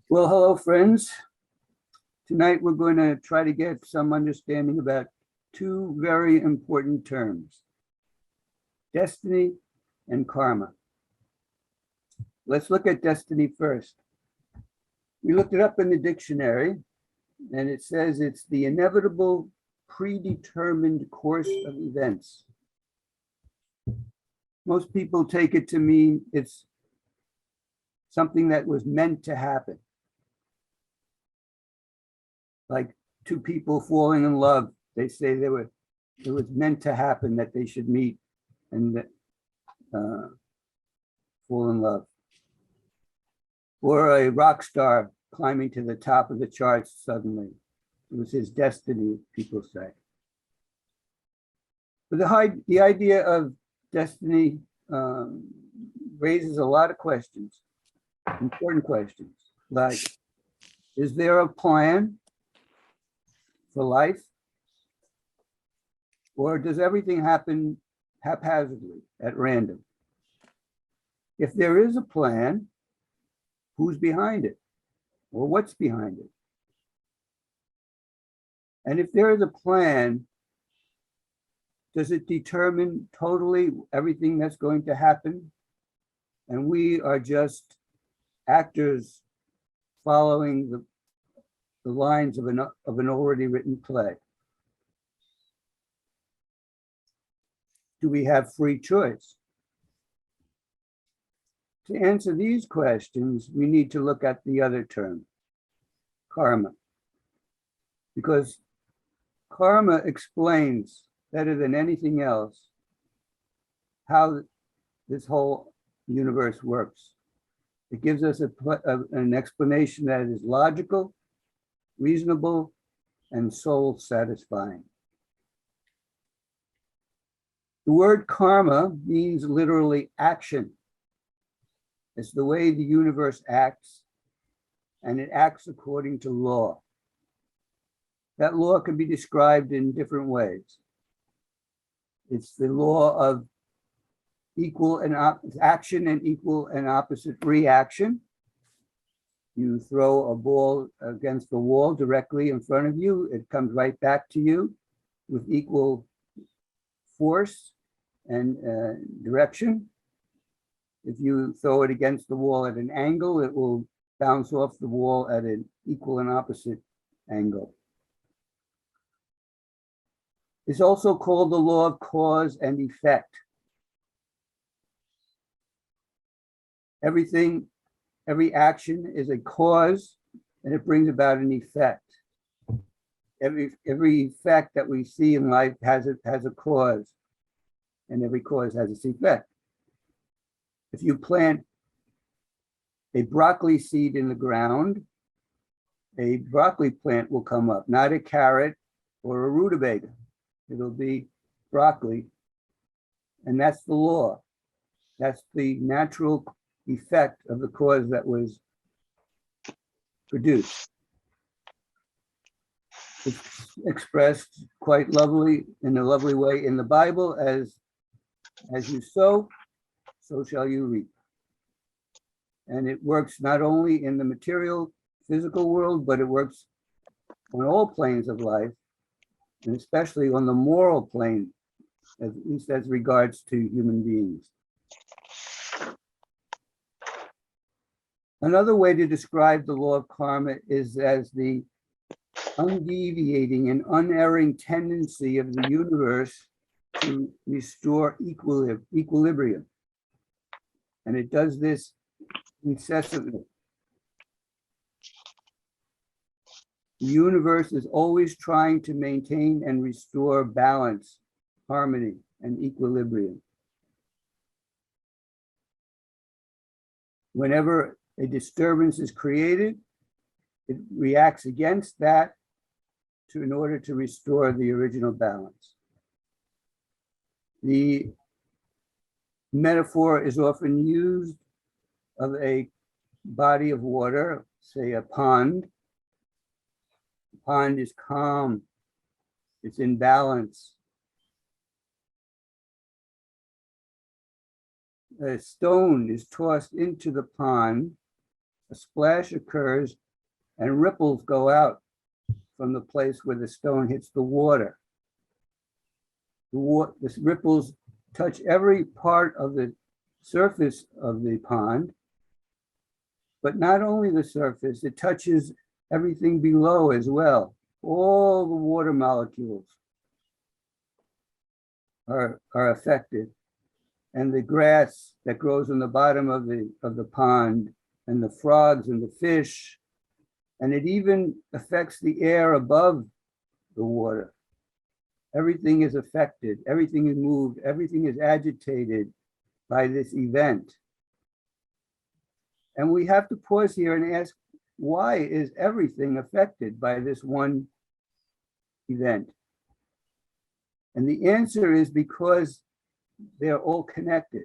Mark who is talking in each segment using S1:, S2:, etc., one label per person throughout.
S1: Well, hello, friends. Tonight we're going to try to get some understanding about two very important terms, destiny and karma. Let's look at destiny first. We looked it up in the dictionary, and it says it's the inevitable, predetermined course of events. Most people take it to mean it's something that was meant to happen. Like two people falling in love, they say it was meant to happen that they should meet and fall in love. Or a rock star climbing to the top of the charts suddenly. It was his destiny, people say. But the idea of destiny raises a lot of questions, important questions, like, is there a plan for life? Or does everything happen haphazardly, at random? If there is a plan, who's behind it? Or what's behind it? And if there is a plan, does it determine totally everything that's going to happen? And we are just actors following the lines of an already written play. Do we have free choice? To answer these questions, we need to look at the other term, karma. Because karma explains better than anything else how this whole universe works. It gives us an explanation that is logical, reasonable, and soul satisfying. The word karma means literally action. It's the way the universe acts, and it acts according to law. That law can be described in different ways. It's the law of equal and action and equal and opposite reaction. You throw a ball against the wall directly in front of you, it comes right back to you with equal force and direction. If you throw it against the wall at an angle, it will bounce off the wall at an equal and opposite angle. It's also called the law of cause and effect. Every action is a cause, and it brings about an effect. Every effect that we see in life has a cause, and every cause has its effect. If you plant a broccoli seed in the ground, a broccoli plant will come up, not a carrot or a rutabaga. It'll be broccoli, and that's the law. That's the natural effect of the cause that was produced. It's expressed quite lovely, in a lovely way in the Bible, as you sow, so shall you reap. And it works not only in the material, physical world, but it works on all planes of life, and especially on the moral plane, at least as regards to human beings. Another way to describe the law of karma is as the undeviating and unerring tendency of the universe to restore equilibrium. And it does this incessantly. The universe is always trying to maintain and restore balance, harmony, and equilibrium. Whenever a disturbance is created, it reacts against that in order to restore the original balance. The metaphor is often used of a body of water, say a pond. The pond is calm, it's in balance. A stone is tossed into the pond, a splash occurs and ripples go out from the place where the stone hits the water. The ripples touch every part of the surface of the pond, but not only the surface, it touches everything below as well. All the water molecules are affected, and the grass that grows on the bottom of the pond, and the frogs and the fish, and it even affects the air above the water. Everything is affected, everything is moved, everything is agitated by this event. And we have to pause here and ask, why is everything affected by this one event? And the answer is because they're all connected.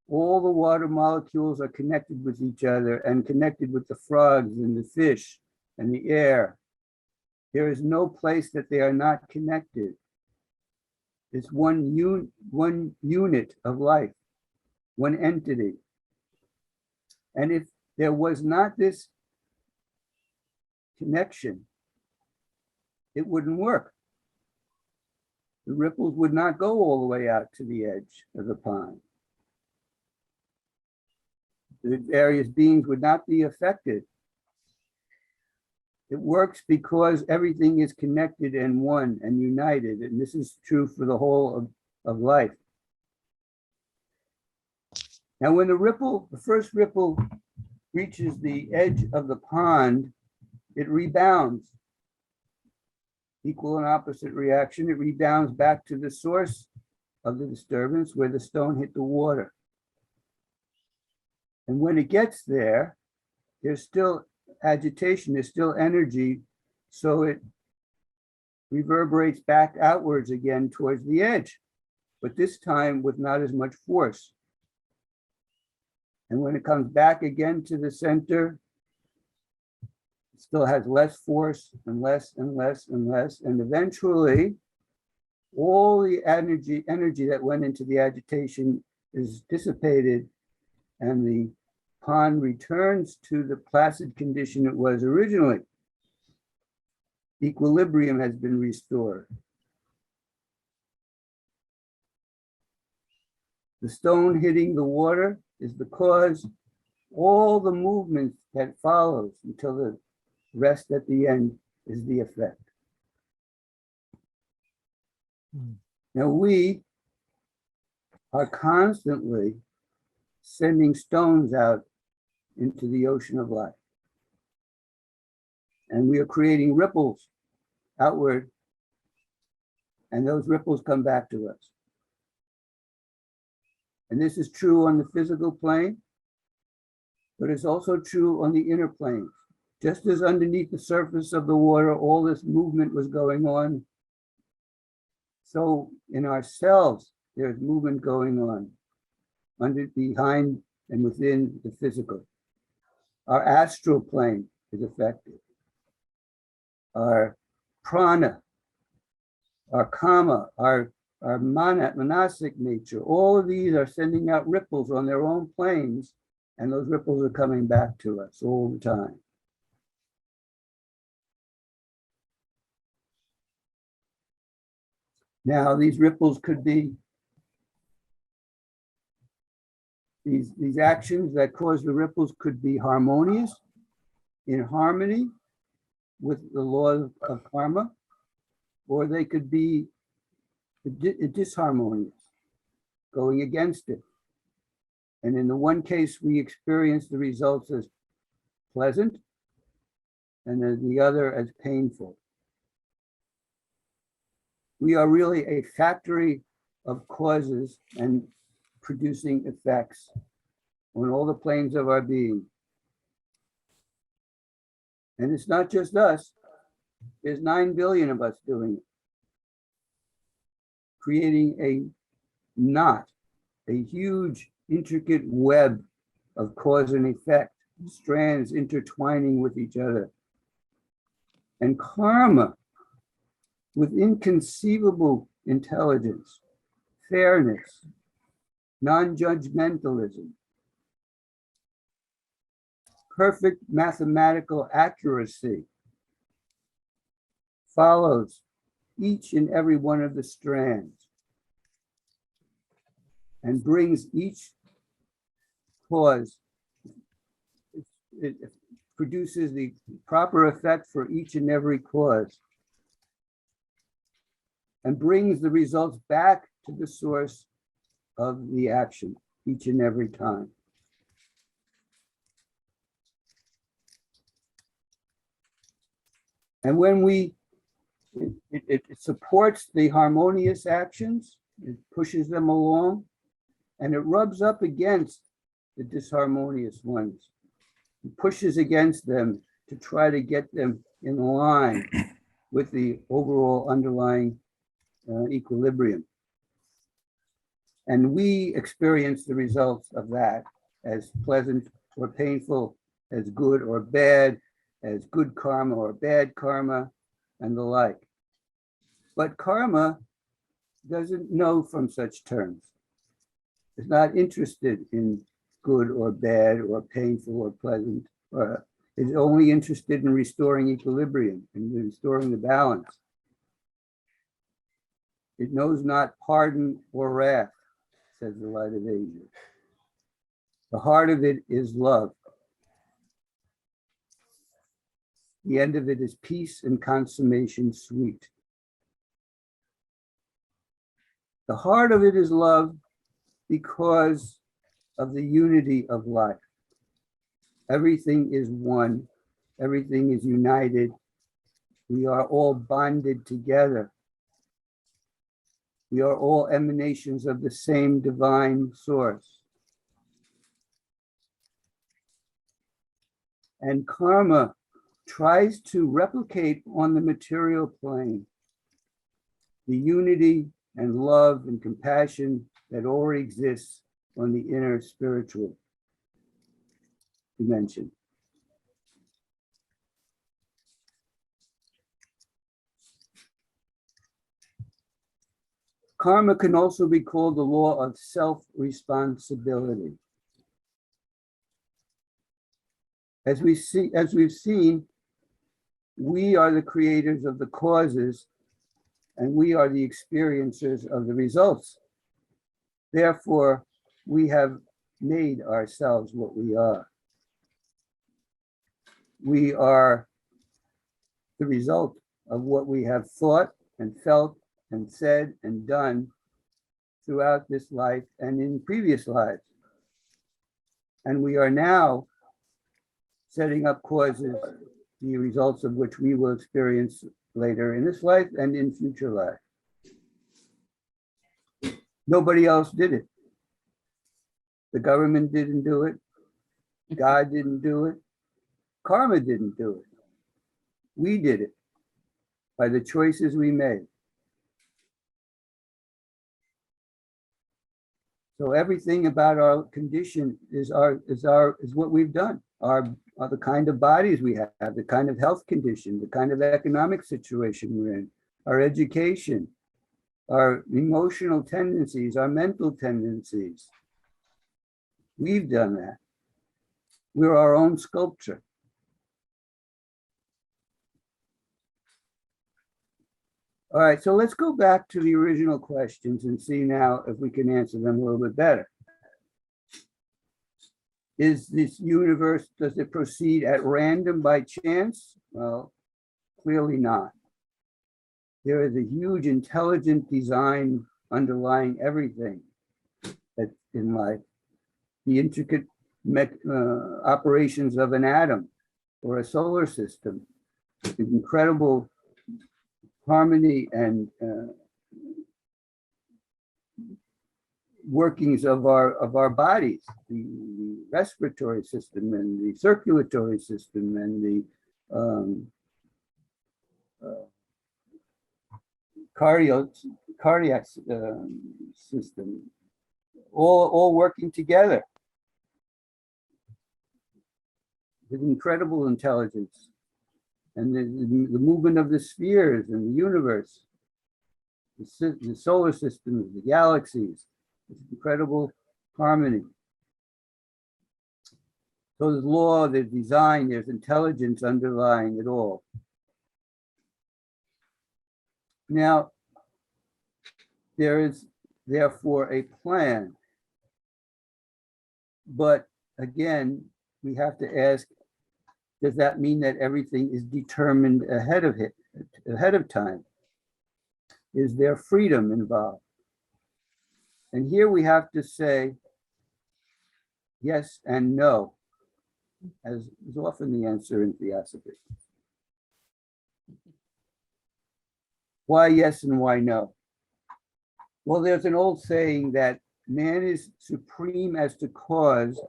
S1: All the water molecules are connected with each other and connected with the frogs and the fish and the air. There is no place that they are not connected. It's one unit of life, one entity. And if there was not this connection, it wouldn't work. The ripples would not go all the way out to the edge of the pond. The various beings would not be affected. It works because everything is connected and one and united, and this is true for the whole of life. Now, when the first ripple reaches the edge of the pond, it rebounds. Equal and opposite reaction, it rebounds back to the source of the disturbance where the stone hit the water. And when it gets there, there's still agitation, there's still energy, so it reverberates back outwards again towards the edge, but this time with not as much force. And when it comes back again to the center, it still has less force and less and less and less, and eventually all the energy that went into the agitation is dissipated, and the pond returns to the placid condition it was originally. Equilibrium has been restored. The stone hitting the water is the cause. All the movement that follows until the rest at the end is the effect. Now we are constantly sending stones out into the ocean of life. And we are creating ripples outward, and those ripples come back to us. And this is true on the physical plane, but it's also true on the inner planes. Just as underneath the surface of the water, all this movement was going on, so in ourselves, there's movement going on, behind and within the physical. Our astral plane is affected. Our prana, our kama, our manasic nature, all of these are sending out ripples on their own planes, and those ripples are coming back to us all the time. Now, these ripples could be these actions that cause the ripples could be harmonious, in harmony with the law of karma, or they could be disharmonious, going against it. And in the one case, we experience the results as pleasant, and in the other as painful. We are really a factory of causes and producing effects on all the planes of our being. And it's not just us. There's 9 billion of us doing it. Creating a knot, a huge intricate web of cause and effect, strands intertwining with each other. And karma, with inconceivable intelligence, fairness, non-judgmentalism, perfect mathematical accuracy follows each and every one of the strands and brings each cause, it produces the proper effect for each and every cause and brings the results back to the source of the action each and every time. And when it supports the harmonious actions, it pushes them along, and it rubs up against the disharmonious ones. It pushes against them to try to get them in line with the overall underlying equilibrium. And we experience the results of that as pleasant or painful, as good or bad, as good karma or bad karma, and the like. But karma doesn't know from such terms. It's not interested in good or bad or painful or pleasant, or is only interested in restoring equilibrium and restoring the balance. It knows not pardon or wrath, says the Light of Asia. The heart of it is love. The end of it is peace and consummation sweet. The heart of it is love because of the unity of life. Everything is one. Everything is united. We are all bonded together. We are all emanations of the same divine source. And karma tries to replicate on the material plane the unity and love and compassion that already exists on the inner spiritual dimension. Karma can also be called the law of self-responsibility. As we've seen, we are the creators of the causes and we are the experiencers of the results. Therefore, we have made ourselves what we are. We are the result of what we have thought and felt and said and done throughout this life and in previous lives. And we are now setting up causes, the results of which we will experience later in this life and in future life. Nobody else did it. The government didn't do it. God didn't do it. Karma didn't do it. We did it by the choices we made. So everything about our condition is what we've done. Are the kind of bodies we have, the kind of health condition, the kind of economic situation we're in, our education, our emotional tendencies, our mental tendencies. We've done that. We're our own sculpture. All right, so let's go back to the original questions and see now if we can answer them a little bit better. Is this universe, does it proceed at random by chance? Well, clearly not. There is a huge intelligent design underlying everything that's in life. The intricate operations of an atom or a solar system, the incredible harmony and workings of our bodies, the respiratory system and the circulatory system and the cardiac system, all working together with incredible intelligence, and the movement of the spheres and the universe, the solar systems, the galaxies, incredible harmony. So there's law, there's design, there's intelligence underlying it all. Now, there is therefore a plan. But again, we have to ask, does that mean that everything is determined ahead of time? Is there freedom involved? And here we have to say yes and no, as is often the answer in theosophy. Why yes and why no? Well, there's an old saying that man is supreme as to cause,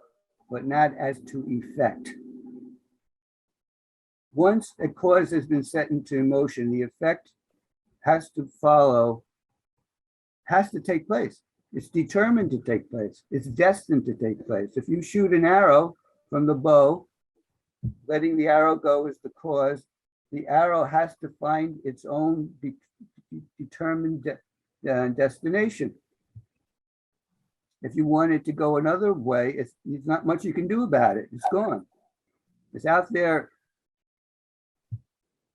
S1: but not as to effect. Once a cause has been set into motion, the effect has to follow, has to take place. It's determined to take place. It's destined to take place. If you shoot an arrow from the bow, letting the arrow go is the cause. The arrow has to find its own determined destination. If you want it to go another way, it's not much you can do about it. It's gone. It's out there.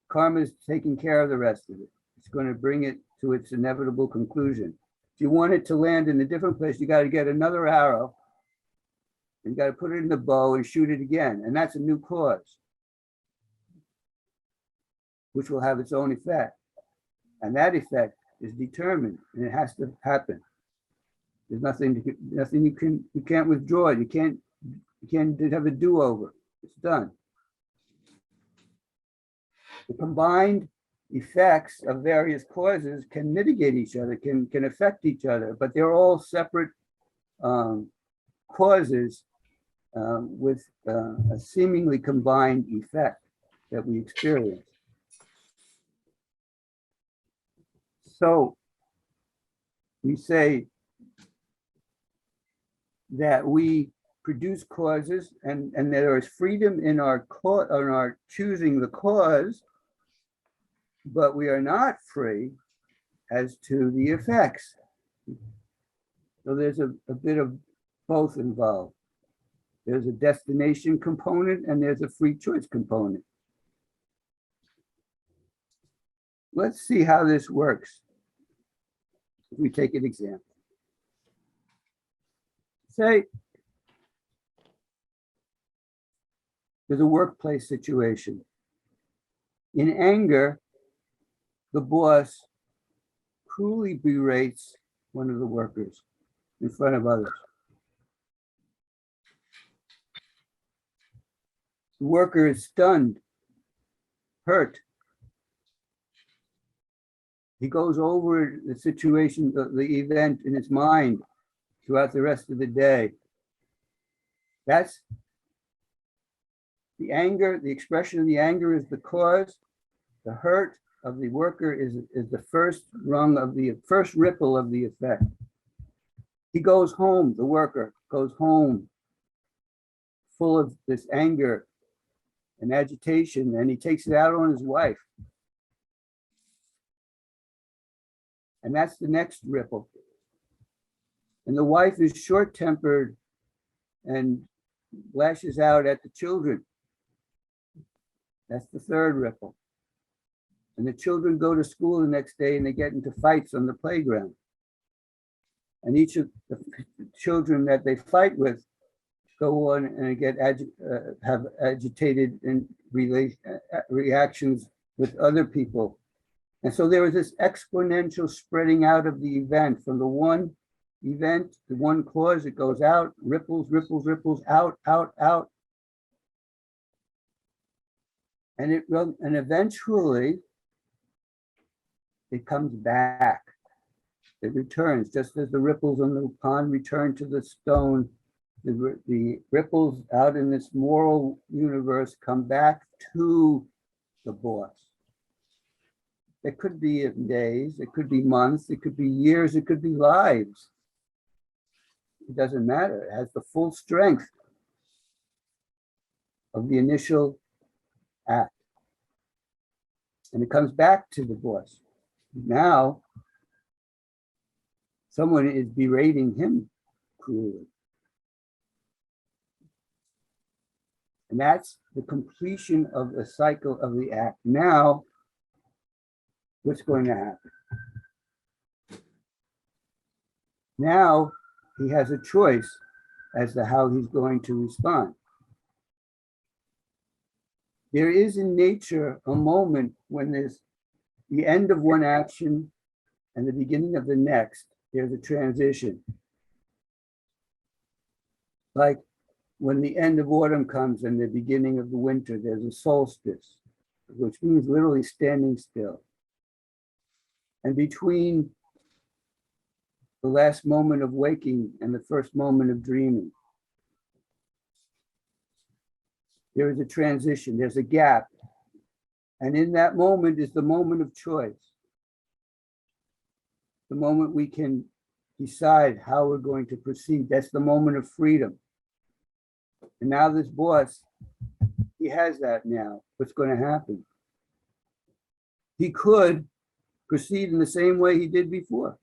S1: Karma is taking care of the rest of it. It's going to bring it to its inevitable conclusion. If you want it to land in a different place, you got to get another arrow. And you got to put it in the bow and shoot it again. And that's a new cause, which will have its own effect. And that effect is determined, and it has to happen. There's nothing you can't withdraw. You can't have a do-over. It's done. The combined effects of various causes can mitigate each other, can affect each other, but they're all separate causes with a seemingly combined effect that we experience. So we say that we produce causes and there is freedom in our choosing the cause, but we are not free as to the effects. So there's a bit of both involved. There's a destination component and there's a free choice component. Let's see how this works. If we take an example. Say there's a workplace situation. In anger, the boss cruelly berates one of the workers in front of others. The worker is stunned, hurt. He goes over the situation, the event in his mind throughout the rest of the day. That's the anger, the expression of the anger is the cause. The hurt of the worker is the first rung of the first ripple of the effect. He goes home, the worker goes home full of this anger and agitation, and he takes it out on his wife. And that's the next ripple. And the wife is short-tempered and lashes out at the children. That's the third ripple. And the children go to school the next day and they get into fights on the playground. And each of the children that they fight with go on and have agitated and reactions with other people. And so there was this exponential spreading out of the event from the one event, the one cause, it goes out, ripples, ripples, ripples, out, out, out. And eventually it comes back. It returns, just as the ripples on the pond return to the stone. The ripples out in this moral universe come back to the boss. It could be days, it could be months, it could be years, it could be lives. It doesn't matter. It has the full strength of the initial act. And it comes back to the boss. Now, someone is berating him cruelly. And that's the completion of the cycle of the act. Now, what's going to happen? Now, he has a choice as to how he's going to respond. There is in nature a moment when there's the end of one action and the beginning of the next. There's a transition. Like when the end of autumn comes and the beginning of the winter, there's a solstice, which means literally standing still. And between the last moment of waking and the first moment of dreaming, there is a transition, there's a gap. And in that moment is the moment of choice. The moment we can decide how we're going to proceed. That's the moment of freedom. And now this boss, he has that now. What's going to happen? He could proceed in the same way he did before.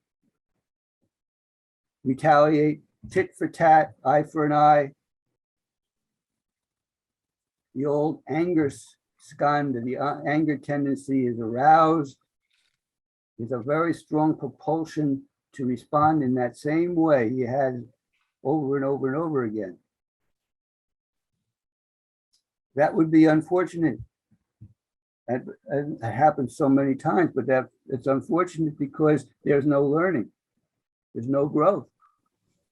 S1: Retaliate, tit for tat, eye for an eye. The old anger skanda, the anger tendency is aroused. There's a very strong propulsion to respond in that same way he had over and over and over again. That would be unfortunate. That happens so many times, but it's unfortunate because there's no learning. There's no growth.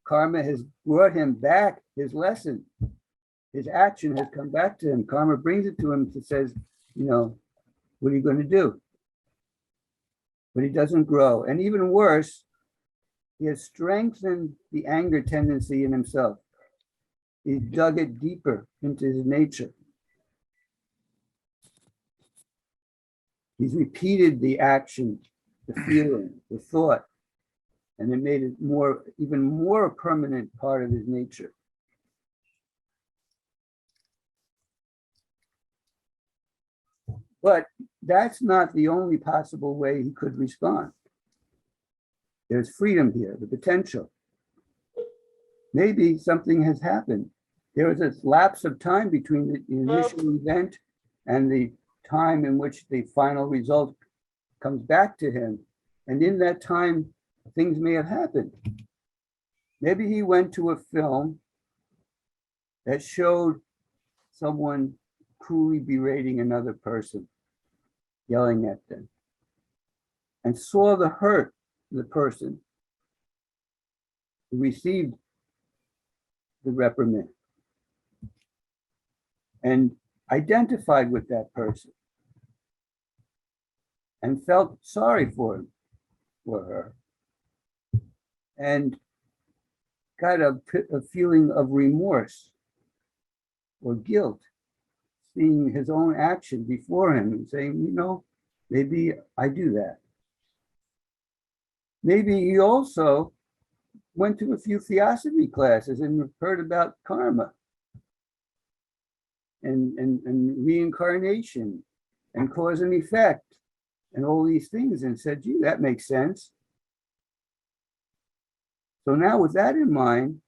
S1: Karma has brought him back his lesson. His action has come back to him. Karma brings it to him and says, what are you going to do? But he doesn't grow. And even worse, he has strengthened the anger tendency in himself. He's dug it deeper into his nature. He's repeated the action, the feeling, the thought, and it made it even more a permanent part of his nature. But that's not the only possible way he could respond. There's freedom here, the potential. Maybe something has happened. There was a lapse of time between the initial event and the time in which the final result comes back to him. And in that time, things may have happened. Maybe he went to a film that showed someone cruelly berating another person, yelling at them, and saw the hurt of the person who received the reprimand and identified with that person and felt sorry for him, for her, and got a feeling of remorse or guilt, seeing his own action before him and saying, maybe I do that. Maybe he also went to a few theosophy classes and heard about karma and reincarnation and cause and effect and all these things and said, gee, that makes sense. So now with that in mind,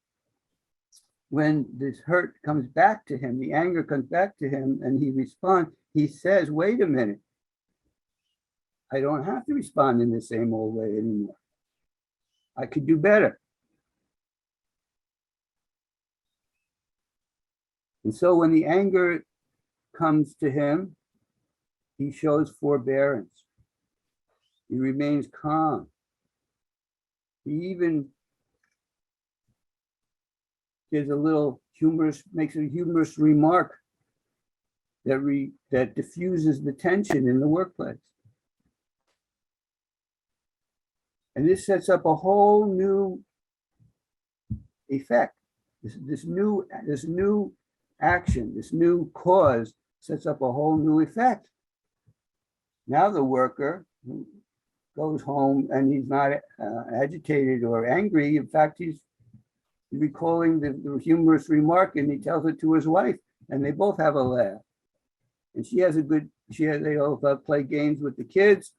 S1: when this hurt comes back to him, the anger comes back to him and he responds, he says, wait a minute, I don't have to respond in the same old way anymore. I could do better. And so when the anger comes to him, he shows forbearance. He remains calm. He even gives makes a humorous remark that diffuses the tension in the workplace. And this sets up a whole new effect. This new action, this new cause sets up a whole new effect. Now the worker goes home and he's not agitated or angry. In fact, he's recalling the humorous remark and he tells it to his wife and they both have a laugh. And they all play games with the kids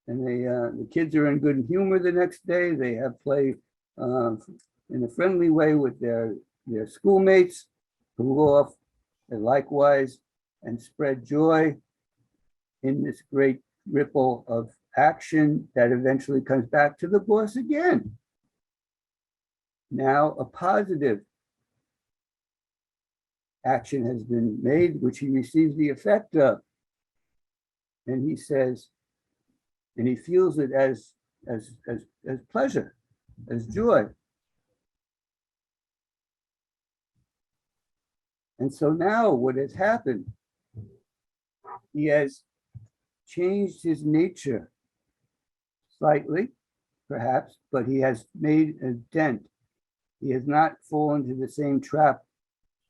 S1: and the kids are in good humor the next day. They have play in a friendly way with their schoolmates who go off and likewise, and spread joy in this great ripple of action that eventually comes back to the boss again. Now a positive action has been made, which he receives the effect of. And he says, and he feels it as pleasure, as joy. And so now what has happened, he has changed his nature slightly, perhaps, but he has made a dent. He has not fallen into the same trap.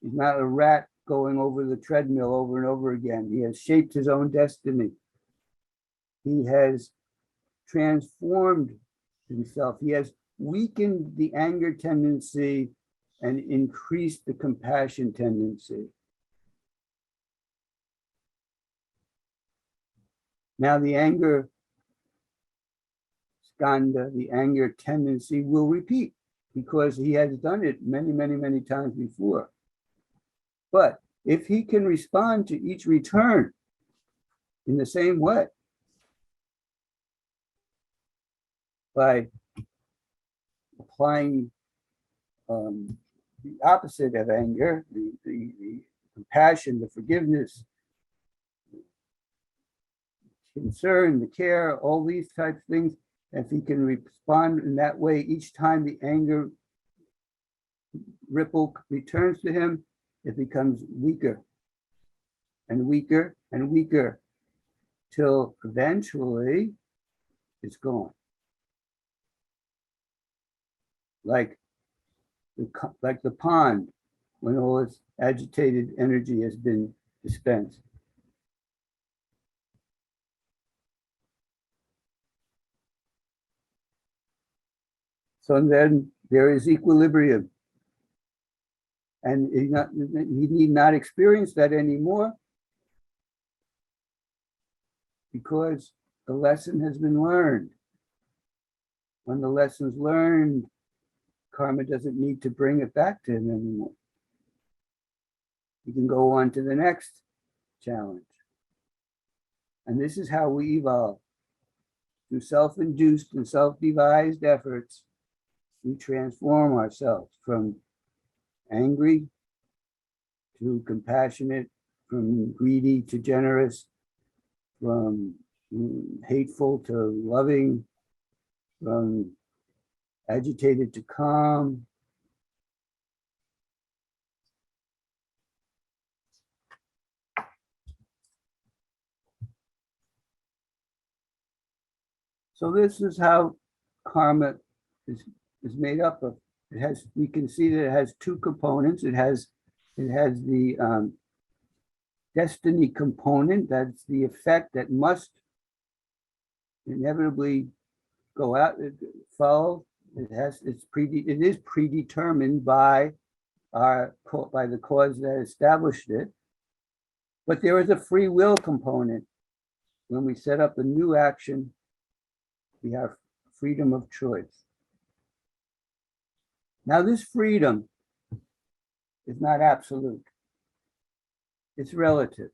S1: He's not a rat going over the treadmill over and over again. He has shaped his own destiny. He has transformed himself. He has weakened the anger tendency and increased the compassion tendency. Now the anger skanda, the anger tendency will repeat because he has done it many, many, many times before. But if he can respond to each return in the same way, by applying the opposite of anger, the compassion, the forgiveness, concern, the care, all these types of things, if he can respond in that way each time the anger ripple returns to him, it becomes weaker and weaker and weaker till eventually it's gone. Like the pond when all its agitated energy has been dispensed. So then there is equilibrium. And he need not experience that anymore because the lesson has been learned. When the lesson's learned, karma doesn't need to bring it back to him anymore. He can go on to the next challenge. And this is how we evolve. Through self-induced and self-devised efforts, we transform ourselves from angry to compassionate, from greedy to generous, from hateful to loving, from agitated to calm. So this is how karma is made up of. It has, we can see that it has two components. It has the destiny component. That's the effect that must inevitably go out, follow. It is predetermined by the cause that established it. But there is a free will component. When we set up a new action, we have freedom of choice. Now, this freedom is not absolute. It's relative.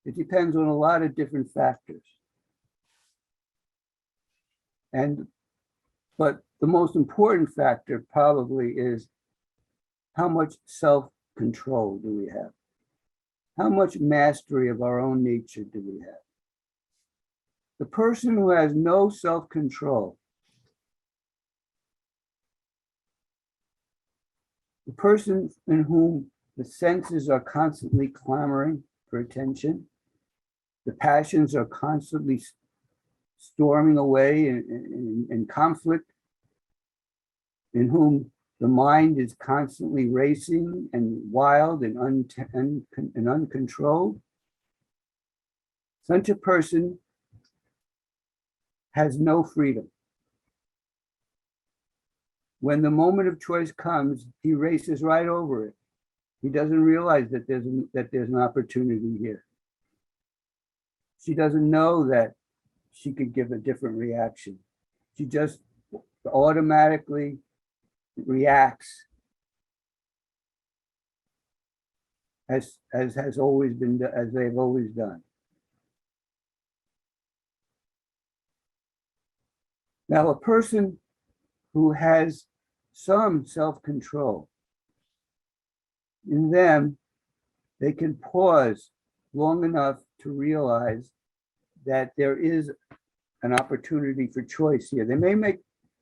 S1: It depends on a lot of different factors. But the most important factor probably is how much self-control do we have? How much mastery of our own nature do we have? The person who has no self-control, the person in whom the senses are constantly clamoring for attention, the passions are constantly storming away in conflict, in whom the mind is constantly racing and wild and uncontrolled. Such a person has no freedom. When the moment of choice comes, he races right over it. He doesn't realize that there's an opportunity here. She doesn't know that she could give a different reaction. She just automatically reacts. as has always been, as they've always done. Now, a person who has some self-control in them, they can pause long enough to realize that there is an opportunity for choice here. They may make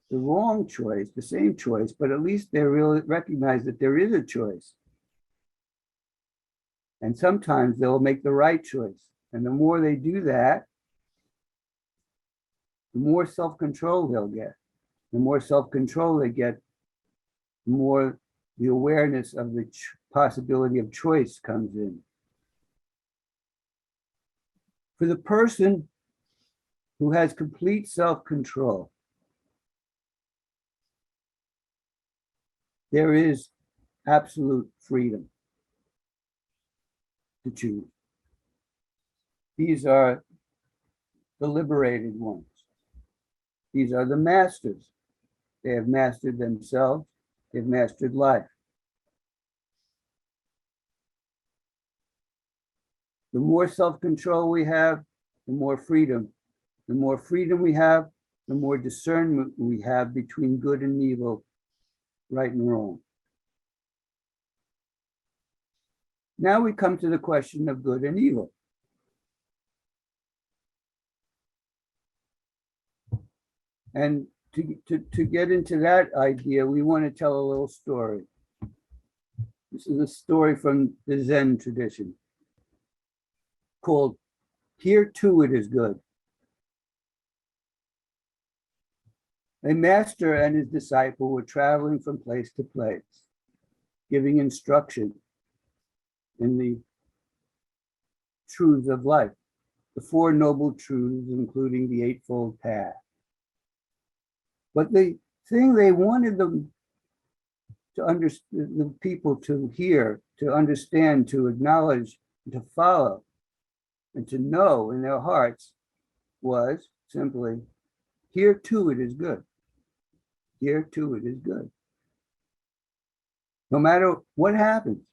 S1: the wrong choice, the same choice, but at least they really recognize that there is a choice. And sometimes they'll make the right choice. And the more they do that, the more self-control they'll get. The more self-control they get, the more the awareness of the possibility of choice comes in. For the person who has complete self-control, there is absolute freedom to choose. These are the liberated ones. These are the masters. They have mastered themselves. They've mastered life. The more self-control we have, the more freedom. The more freedom we have, the more discernment we have between good and evil, right and wrong. Now we come to the question of good and evil. And to get into that idea, we want to tell a little story. This is a story from the Zen tradition called Here Too It Is Good. A master and his disciple were traveling from place to place, giving instruction in the truths of life, the Four Noble Truths, including the Eightfold Path. But the thing they wanted them to understand, the people to hear, to understand, to acknowledge, to follow, and to know in their hearts was simply, here too it is good. Here too it is good. No matter what happens,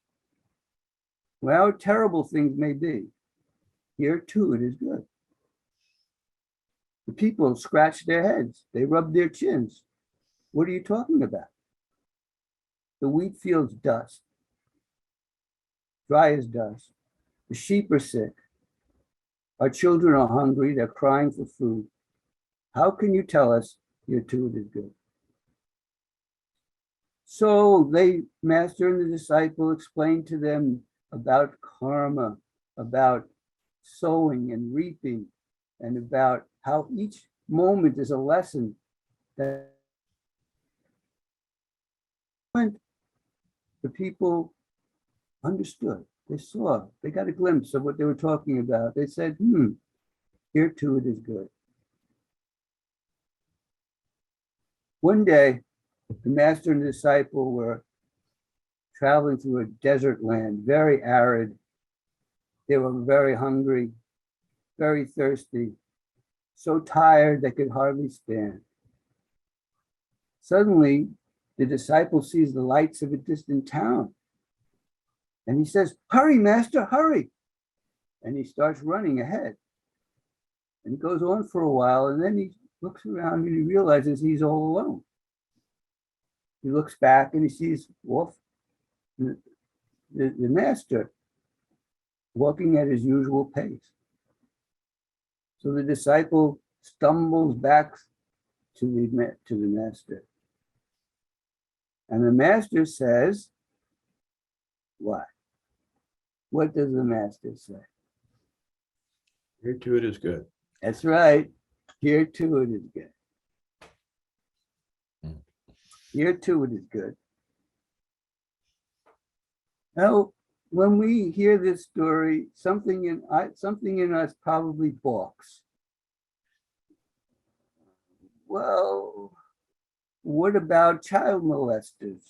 S1: how terrible things may be, here too it is good. The people scratched their heads. They rubbed their chins. What are you talking about? The wheat fields dust, dry as dust. The sheep are sick. Our children are hungry. They're crying for food. How can you tell us here too it is good? So the master and the disciple explained to them about karma, about sowing and reaping, and about how each moment is a lesson that the people understood. They saw, they got a glimpse of what they were talking about. They said, here too it is good. One day, the master and the disciple were traveling through a desert land, very arid. They were very hungry, very thirsty, so tired they could hardly stand. Suddenly, the disciple sees the lights of a distant town. And he says, hurry, master, hurry. And he starts running ahead. And he goes on for a while, and then he looks around and he realizes he's all alone. He looks back and he sees Wolf, the master, walking at his usual pace. So the disciple stumbles back to the master. And the master says, what? What does the master say?
S2: Here too it is good.
S1: That's right. Here too it is good. Here too it is good. Now, when we hear this story, something in us probably balks. Well, what about child molesters?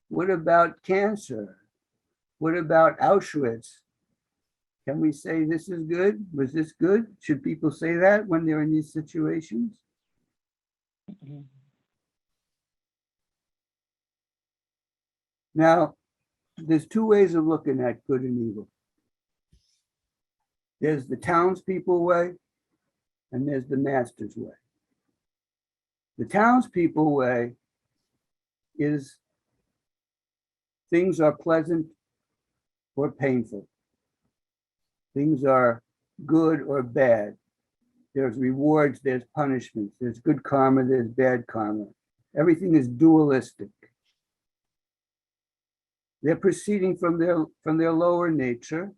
S1: What about cancer? What about Auschwitz? Can we say this is good? Was this good? Should people say that when they're in these situations? Now, there's two ways of looking at good and evil. There's the townspeople way, and there's the master's way. The townspeople way is things are pleasant or painful. Things are good or bad. There's rewards, there's punishments, there's good karma, there's bad karma. Everything is dualistic. They're proceeding from their lower nature.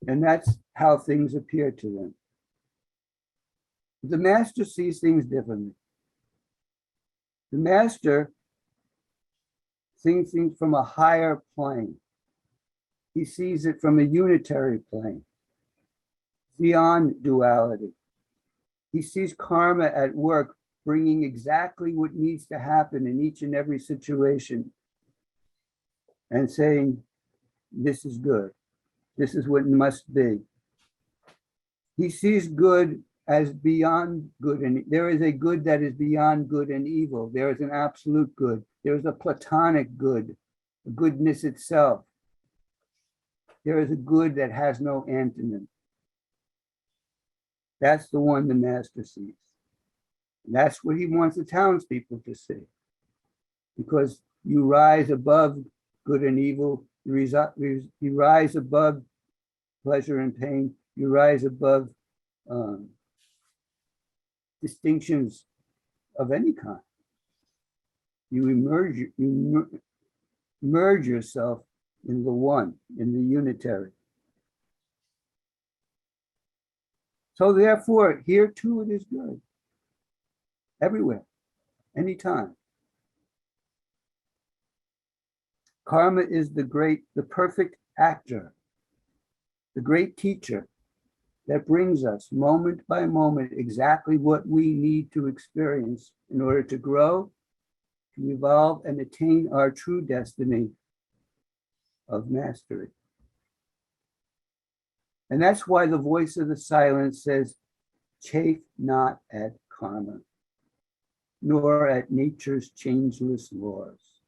S1: And that's how things appear to them. The master sees things differently. The master sees things from a higher plane. He sees it from a unitary plane, beyond duality. He sees karma at work, bringing exactly what needs to happen in each and every situation, and saying, this is good. This is what must be. He sees good as beyond good, and there is a good that is beyond good and evil. There is an absolute good. There is a platonic good, a goodness itself. There is a good that has no antonym. That's the one the master sees. And that's what he wants the townspeople to see. Because you rise above good and evil, you rise above pleasure and pain, you rise above distinctions of any kind. You merge yourself in the one, in the unitary. So therefore, here too it is good. Everywhere, anytime. Karma is the perfect actor, the great teacher that brings us moment by moment exactly what we need to experience in order to grow, to evolve, and attain our true destiny of mastery. And that's why the voice of the silence says, chafe not at karma, nor at nature's changeless laws.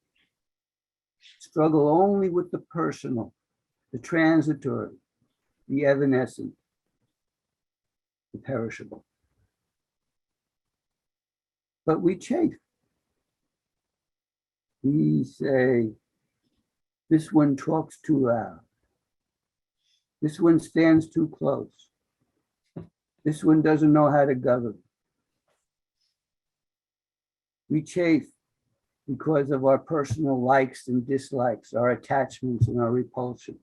S1: Struggle only with the personal, the transitory, the evanescent, the perishable. But we chafe. We say, this one talks too loud. This one stands too close. This one doesn't know how to govern. We chafe because of our personal likes and dislikes, our attachments and our repulsion.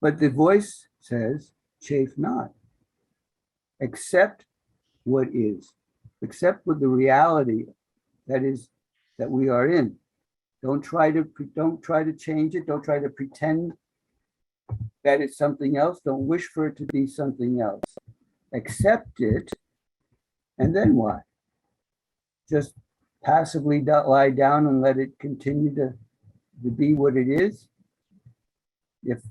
S1: But the voice says, chafe not. Accept what is. Accept what the reality that we are in. Don't try to change it. Don't try to pretend that it's something else. Don't wish for it to be something else. Accept it, and then what? Just passively lie down and let it continue to be what it is? If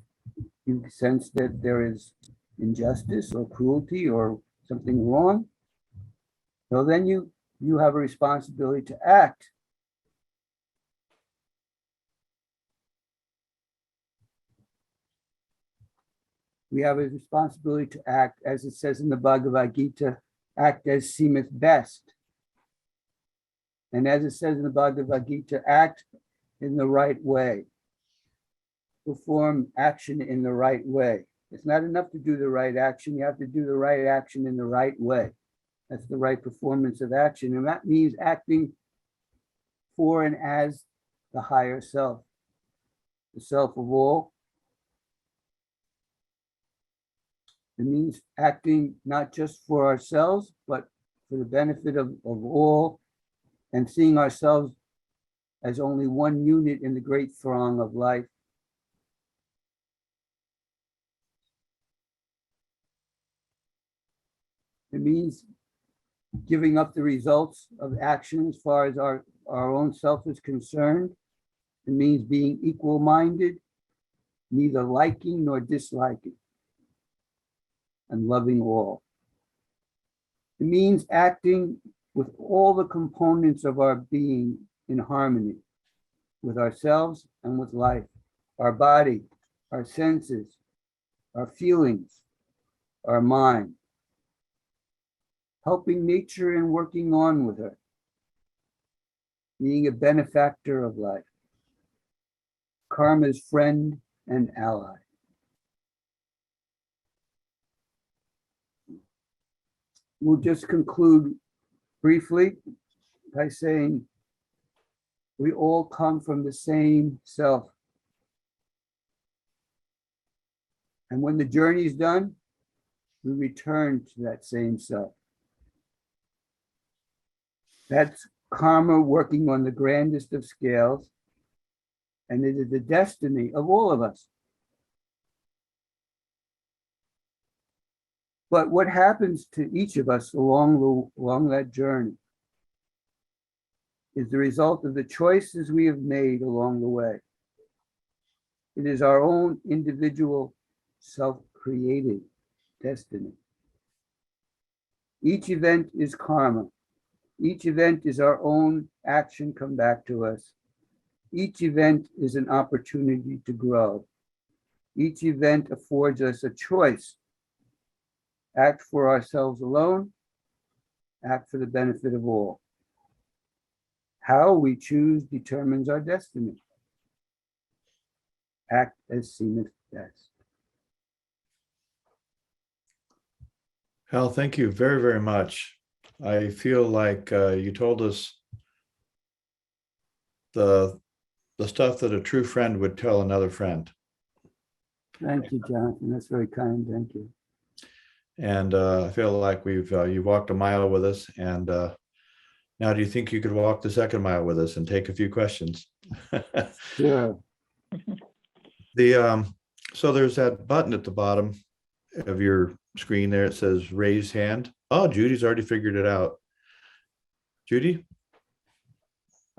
S1: you sense that there is injustice or cruelty or something wrong, so then you have a responsibility to act. We have a responsibility to act, as it says in the Bhagavad Gita, act as seemeth best. And as it says in the Bhagavad Gita, act in the right way. Perform action in the right way. It's not enough to do the right action. You have to do the right action in the right way. That's the right performance of action. And that means acting for and as the higher self, the self of all. It means acting not just for ourselves, but for the benefit of all, and seeing ourselves as only one unit in the great throng of life. It means giving up the results of action as far as our own self is concerned. It means being equal-minded, neither liking nor disliking, and loving all. It means acting with all the components of our being in harmony with ourselves and with life, our body, our senses, our feelings, our mind, helping nature and working on with her, being a benefactor of life, karma's friend and ally. We'll just conclude briefly by saying we all come from the same self. And when the journey is done, we return to that same self. That's karma working on the grandest of scales, and it is the destiny of all of us. But what happens to each of us along that journey is the result of the choices we have made along the way. It is our own individual self-created destiny. Each event is karma. Each event is our own action come back to us. Each event is an opportunity to grow. Each event affords us a choice. Act for ourselves alone, act for the benefit of all. How we choose determines our destiny. Act as seemeth best.
S2: Hal, thank you very, very much. I feel like you told us the stuff that a true friend would tell another friend.
S1: Thank you, Jonathan. That's very kind. Thank you.
S2: And I feel like you walked a mile with us. And now do you think you could walk the second mile with us and take a few questions?
S1: Sure.
S2: So there's that button at the bottom of your screen there. It says raise hand. Oh, Judy's already figured it out. Judy?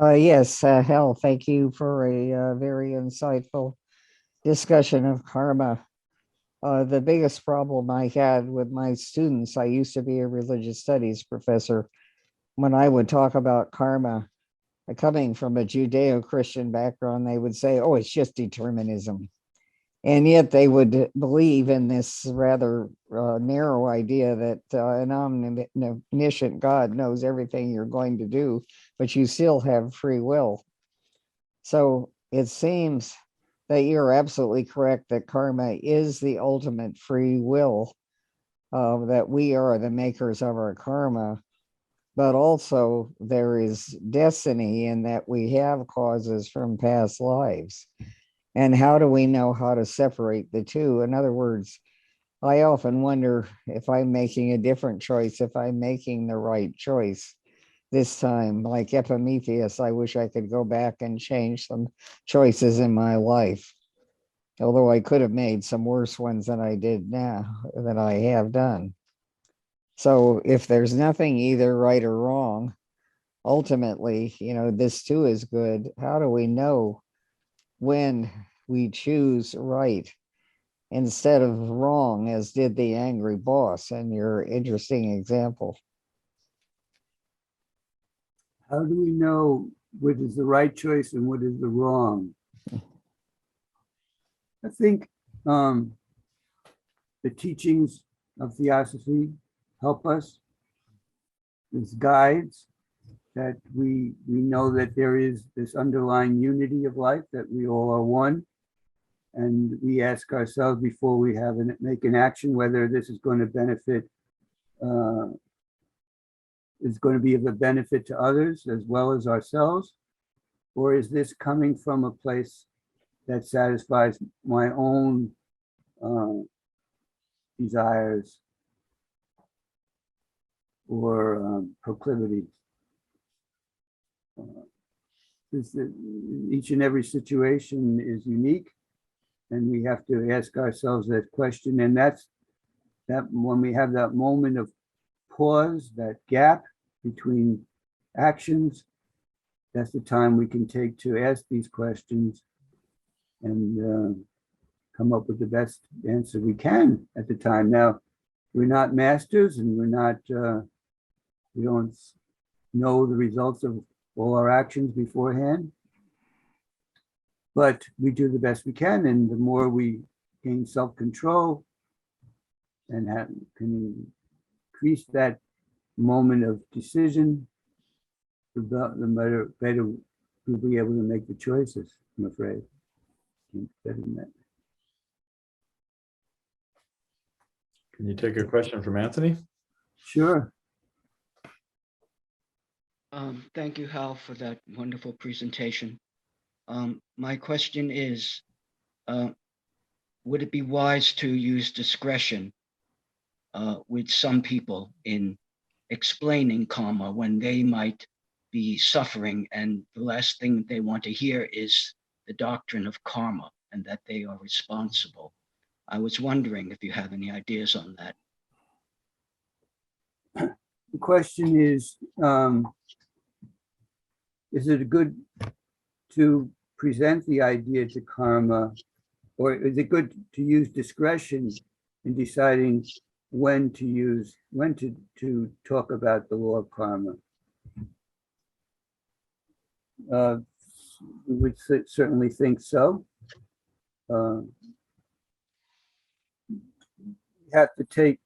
S3: Yes, Hal, thank you for a very insightful discussion of karma. The biggest problem I had with my students, I used to be a religious studies professor, when I would talk about karma, coming from a Judeo-Christian background, they would say, oh, it's just determinism. And yet they would believe in this rather narrow idea that an omniscient God knows everything you're going to do, but you still have free will. So it seems that you're absolutely correct that karma is the ultimate free will, that we are the makers of our karma, but also there is destiny in that we have causes from past lives. And how do we know how to separate the two? In other words, I often wonder if I'm making a different choice, if I'm making the right choice this time. Like Epimetheus, I wish I could go back and change some choices in my life. Although I could have made some worse ones than I did now, than I have done. So if there's nothing either right or wrong, ultimately, this too is good. How do we know when we choose right instead of wrong, as did the angry boss in your interesting example?
S1: How do we know what is the right choice and what is the wrong? I think the teachings of theosophy help us as guides, that we know that there is this underlying unity of life, that we all are one. And we ask ourselves before we make an action whether this is going to benefit, is going to be of a benefit to others as well as ourselves, or is this coming from a place that satisfies my own desires or proclivities. Each and every situation is unique, and we have to ask ourselves that question. And that's that when we have that moment of pause, that gap between actions, that's the time we can take to ask these questions and come up with the best answer we can at the time. Now, we're not masters, and we're not We don't know the results of all our actions beforehand. But we do the best we can, and the more we gain self-control and can increase that moment of decision, the better we'll be able to make the choices, I'm afraid. Better than that.
S2: Can you take a question from Anthony?
S1: Sure.
S4: Thank you, Hal, for that wonderful presentation. My question is, would it be wise to use discretion with some people in explaining karma when they might be suffering and the last thing they want to hear is the doctrine of karma and that they are responsible? I was wondering if you have any ideas on that.
S1: The question is it good to present the idea to karma, or is it good to use discretion in deciding when to talk about the law of karma? We would certainly think so. You have to take.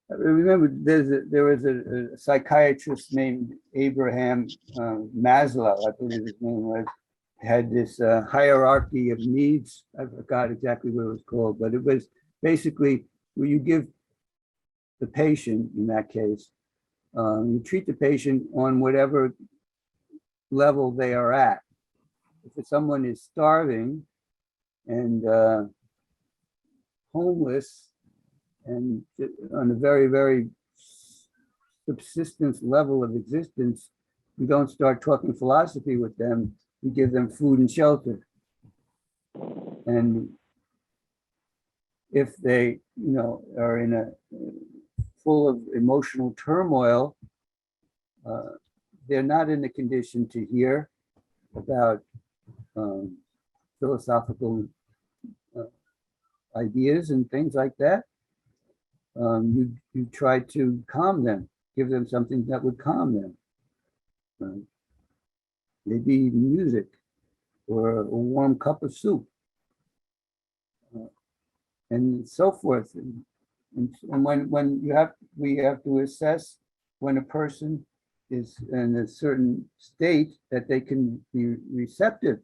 S1: Remember, there was a psychiatrist named Abraham Maslow, I believe his name was, had this hierarchy of needs. I forgot exactly what it was called, but it was basically where you give the patient, in that case, you treat the patient on whatever level they are at. If someone is starving and homeless and on a very, very subsistence level of existence, we don't start talking philosophy with them. We give them food and shelter. And if they, are in a full of emotional turmoil, they're not in a condition to hear about philosophical ideas and things like that. You try to calm them, give them something that would calm them. Maybe music or a warm cup of soup, and so forth. And when we have to assess when a person is in a certain state that they can be receptive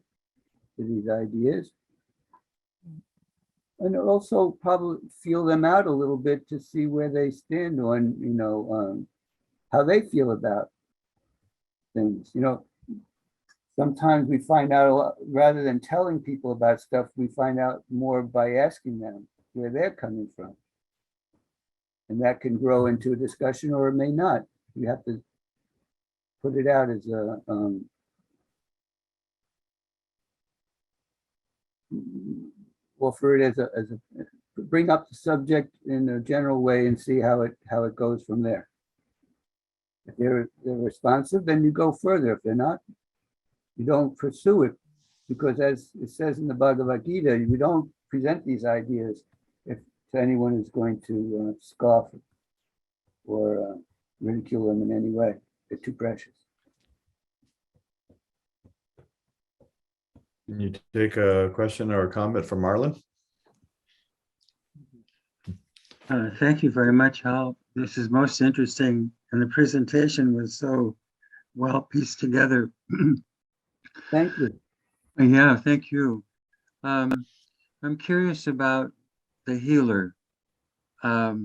S1: to these ideas. And also probably feel them out a little bit to see where they stand on, how they feel about things. Sometimes we find out a lot, rather than telling people about stuff, we find out more by asking them where they're coming from. And that can grow into a discussion, or it may not. You have to put it out as a offer it as a bring up the subject in a general way and see how it goes from there. If they're responsive, then you go further. If they're not, you don't pursue it, because as it says in the Bhagavad Gita, we don't present these ideas if to anyone who's going to scoff or ridicule them in any way. They're too precious.
S2: Can you take a question or a comment from Marlon?
S5: Thank you very much, Hal. This is most interesting, and the presentation was so well pieced together.
S1: Thank you.
S5: Yeah, thank you. I'm curious about the healer. A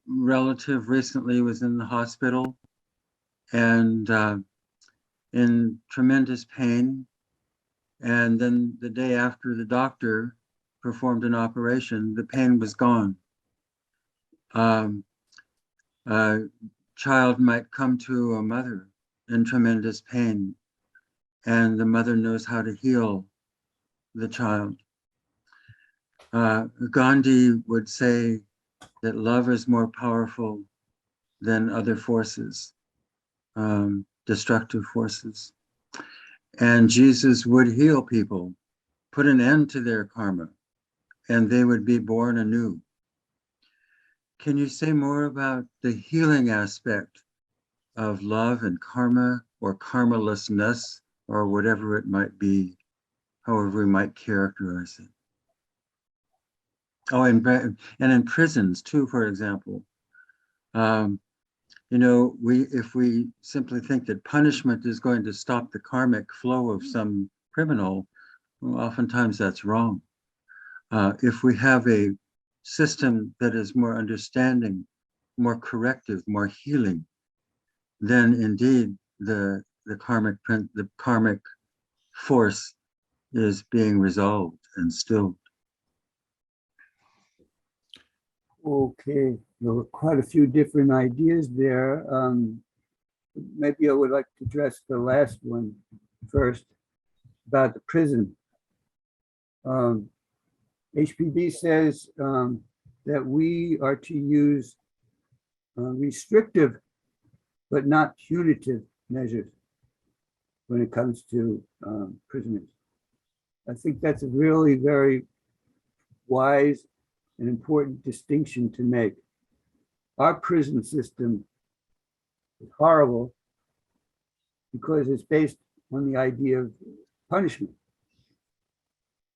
S5: relative recently was in the hospital and in tremendous pain. And then the day after the doctor performed an operation, the pain was gone. A child might come to a mother in tremendous pain, and the mother knows how to heal the child. Gandhi would say that love is more powerful than other forces, destructive forces. And Jesus would heal people, put an end to their karma, and they would be born anew. can you say more about the healing aspect of love and karma, or karmalessness, or whatever it might be, however we might characterize it? Oh, and in prisons too, for example. You know, if we simply think that punishment is going to stop the karmic flow of some criminal, well, oftentimes that's wrong. If we have a system that is more understanding, more corrective, more healing, then indeed the karmic force is being resolved and stilled.
S1: Okay, there were quite a few different ideas there. Maybe I would like to address the last one first about the prison. HPB says that we are to use restrictive but not punitive measures when it comes to prisoners. I think that's a really very wise and important distinction to make. Our prison system is horrible because it's based on the idea of punishment.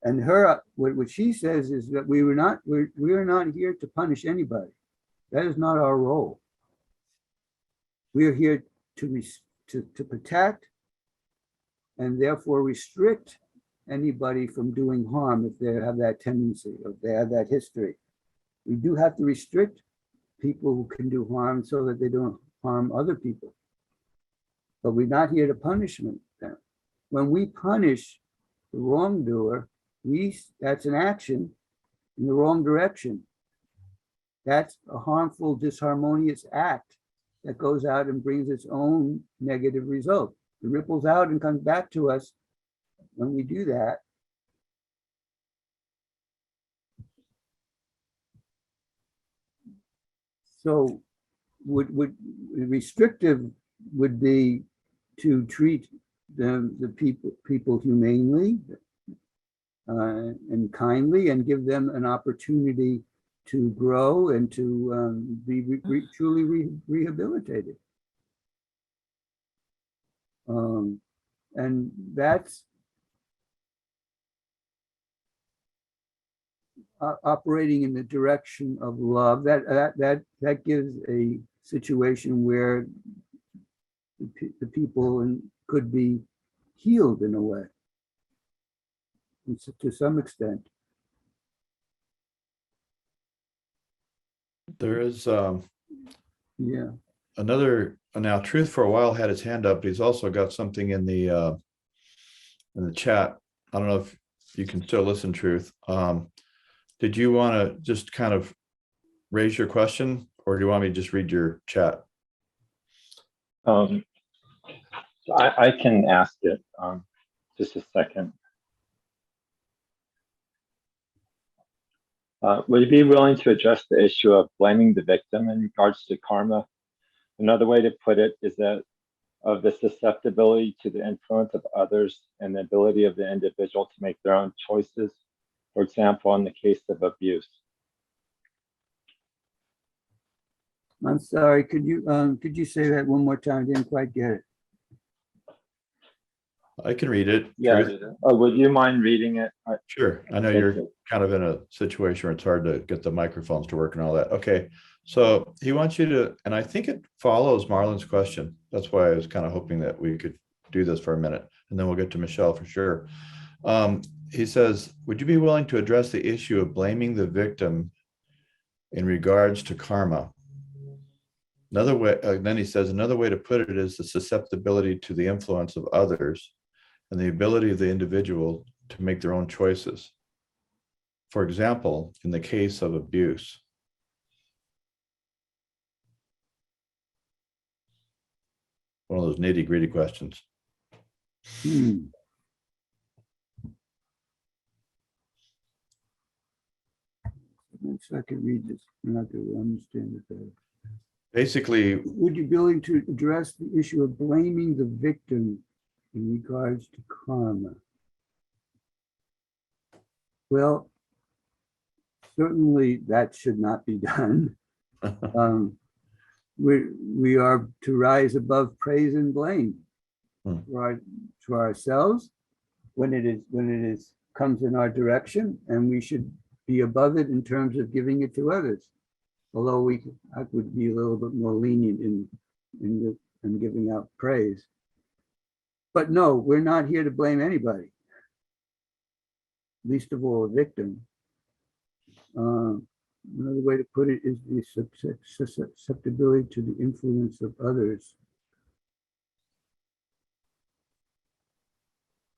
S1: And what she says is that we are not here to punish anybody. That is not our role. We are here to protect and therefore restrict anybody from doing harm if they have that tendency, if they have that history. We do have to restrict people who can do harm so that they don't harm other people. But we're not here to punish them. When we punish the wrongdoer, that's an action in the wrong direction. That's a harmful, disharmonious act that goes out and brings its own negative result. It ripples out and comes back to us when we do that. So would restrictive would be to treat the people humanely and kindly, and give them an opportunity to grow and to be truly rehabilitated. And that's operating in the direction of love. That gives a situation where the people could be healed in a way, to some extent.
S2: There is
S1: Yeah.
S2: another, now Truth for a while had his hand up, but he's also got something in the chat. I don't know if you can still listen, Truth. Did you want to just kind of raise your question, or do you want me to just read your chat?
S6: I can ask it. Just a second. Would you be willing to address the issue of blaming the victim in regards to karma? Another way to put it is that of the susceptibility to the influence of others and the ability of the individual to make their own choices. For example, in the case of abuse.
S1: I'm sorry, could you say that one more time? I didn't quite get it.
S2: I can read it.
S6: Yeah.
S2: Truth.
S6: Would you mind reading it?
S2: Sure. I know you're kind of in a situation where it's hard to get the microphones to work and all that. Okay. So he wants you to, and I think it follows Marlon's question. That's why I was kind of hoping that we could do this for a minute, and then we'll get to Michelle for sure. He says, would you be willing to address the issue of blaming the victim in regards to karma? Another way, then he says, another way to put it is the susceptibility to the influence of others and the ability of the individual to make their own choices. For example, in the case of abuse. One of those nitty-gritty questions.
S1: So I can read this, and I can understand it better.
S2: Basically,
S1: Would you be willing to address the issue of blaming the victim in regards to karma? Well, certainly that should not be done. Um, we are to rise above praise and blame to ourselves when it is comes in our direction, and we should be above it in terms of giving it to others. Although I would be a little bit more lenient in giving out praise. But no, we're not here to blame anybody, least of all a victim. Another way to put it is the susceptibility to the influence of others.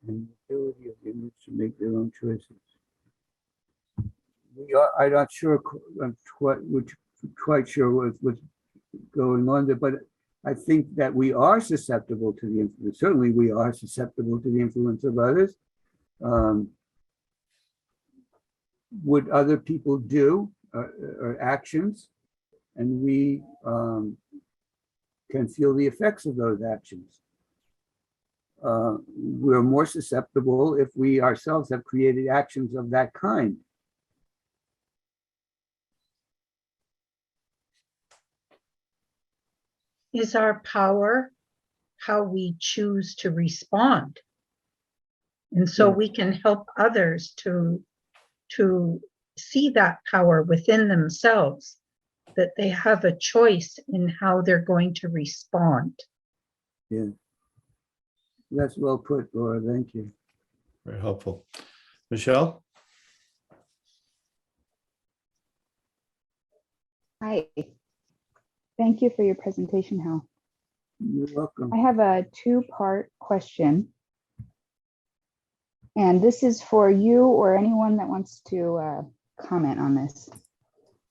S1: And the ability of the image to make their own choices. I'm not sure, I'm quite sure what's going on there, but I think that we are susceptible to the influence. Certainly we are susceptible to the influence of others. What other people do or actions, and we can feel the effects of those actions. We're more susceptible if we ourselves have created actions of that kind.
S7: Is our power how we choose to respond? And so
S1: Yeah.
S7: we can help others to see that power within themselves, that they have a choice in how they're going to respond.
S1: Yeah. That's well put, Laura. Thank you.
S2: Very helpful. Michelle?
S8: Hi. Thank you for your presentation, Hal.
S1: You're welcome.
S8: I have a two-part question. And this is for you or anyone that wants to comment on this.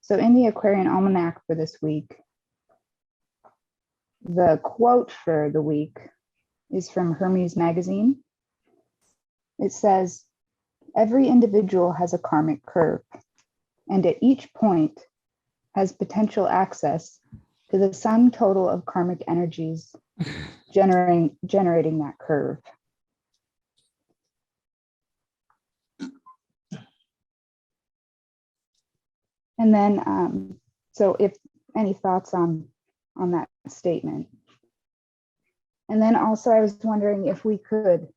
S8: So in the Aquarian Almanac for this week, the quote for the week is from Hermes Magazine. It says, "Every individual has a karmic curve, and at each point has potential access to the sum total of karmic energies generating that curve." And then, so if any thoughts on that statement. And then also I was wondering if we could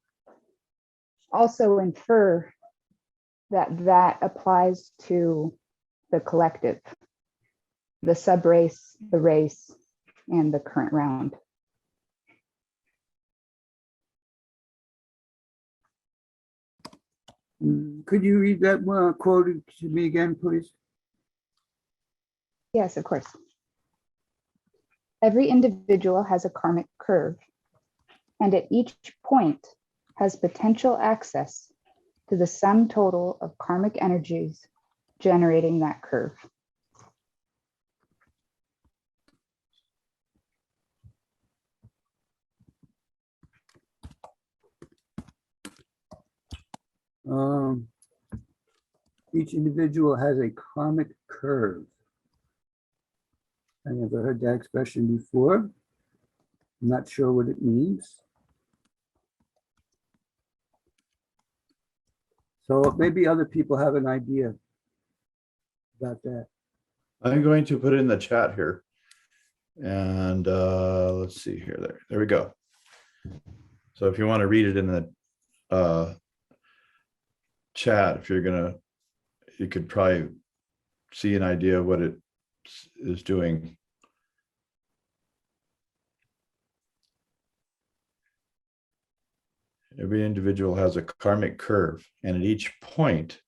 S8: also infer that that applies to the collective, the subrace, the race, and the current round.
S1: Could you read that quote to me again, please?
S8: Yes, of course. Every individual has a karmic curve, and at each point has potential access to the sum total of karmic energies generating that curve.
S1: Each individual has a karmic curve. I never heard that expression before. I'm not sure what it means. So maybe other people have an idea about that.
S2: I'm going to put it in the chat here. And let's see here. There we go. So if you want to read it in the chat, if you're gonna, you could probably see an idea of what it is doing. Every individual has a karmic curve, and at each point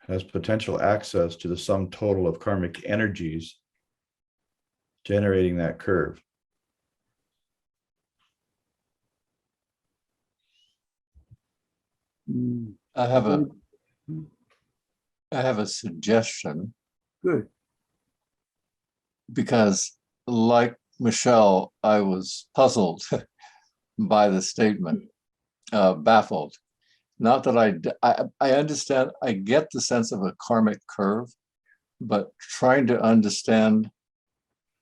S2: has potential access to the sum total of karmic energies generating that curve.
S9: I have a suggestion,
S1: Good.
S9: because like Michelle, I was puzzled by the statement, baffled. Not that I understand, I get the sense of a karmic curve, but trying to understand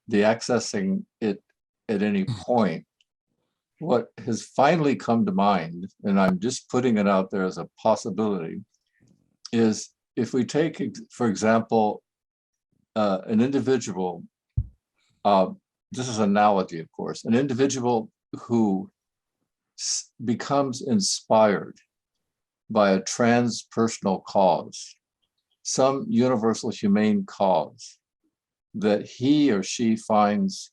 S9: the accessing it at any point, what has finally come to mind, and I'm just putting it out there as a possibility, is if we take, for example, an individual, this is an analogy, of course, an individual who becomes inspired by a transpersonal cause, some universal humane cause that he or she finds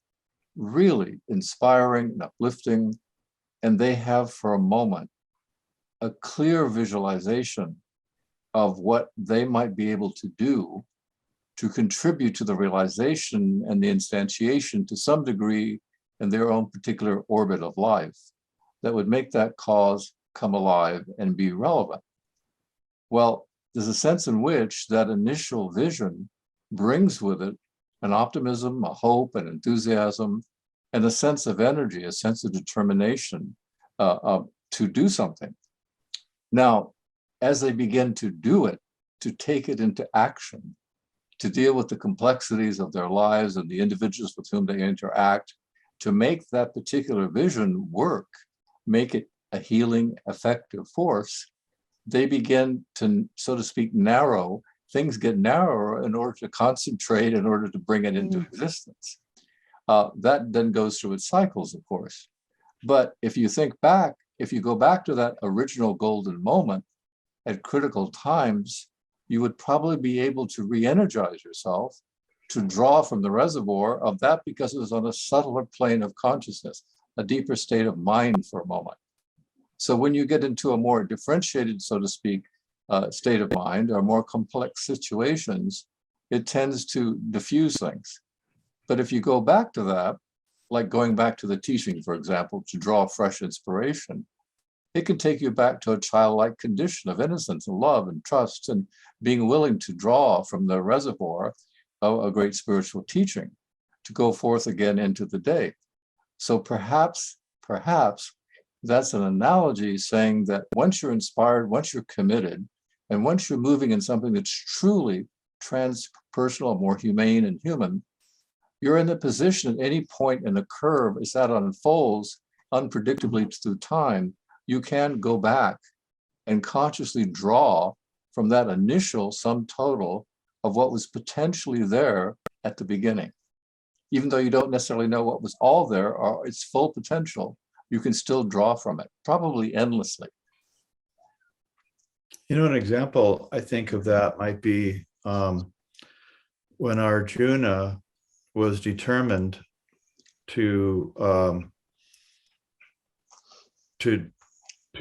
S9: really inspiring and uplifting, and they have for a moment a clear visualization of what they might be able to do to contribute to the realization and the instantiation to some degree in their own particular orbit of life that would make that cause come alive and be relevant. Well, there's a sense in which that initial vision brings with it an optimism, a hope, an enthusiasm, and a sense of energy, a sense of determination to do something. Now, as they begin to do it, to take it into action, to deal with the complexities of their lives and the individuals with whom they interact, to make that particular vision work, make it a healing, effective force, they begin to, so to speak, narrow. Things get narrower in order to concentrate, in order to bring it into existence. That then goes through its cycles, of course. But if you think back, if you go back to that original golden moment at critical times, you would probably be able to re-energize yourself, to draw from the reservoir of that, because it was on a subtler plane of consciousness, a deeper state of mind for a moment. So when you get into a more differentiated, so to speak, state of mind, or more complex situations, it tends to diffuse things. But if you go back to that, like going back to the teaching, for example, to draw fresh inspiration, it can take you back to a childlike condition of innocence and love and trust and being willing to draw from the reservoir of a great spiritual teaching to go forth again into the day. So perhaps that's an analogy saying that once you're inspired, once you're committed, and once you're moving in something that's truly transpersonal, more humane and human, you're in the position at any point in the curve as that unfolds unpredictably through time, you can go back and consciously draw from that initial sum total of what was potentially there at the beginning. Even though you don't necessarily know what was all there or its full potential, you can still draw from it, probably endlessly.
S2: You know, an example I think of that might be when Arjuna was determined to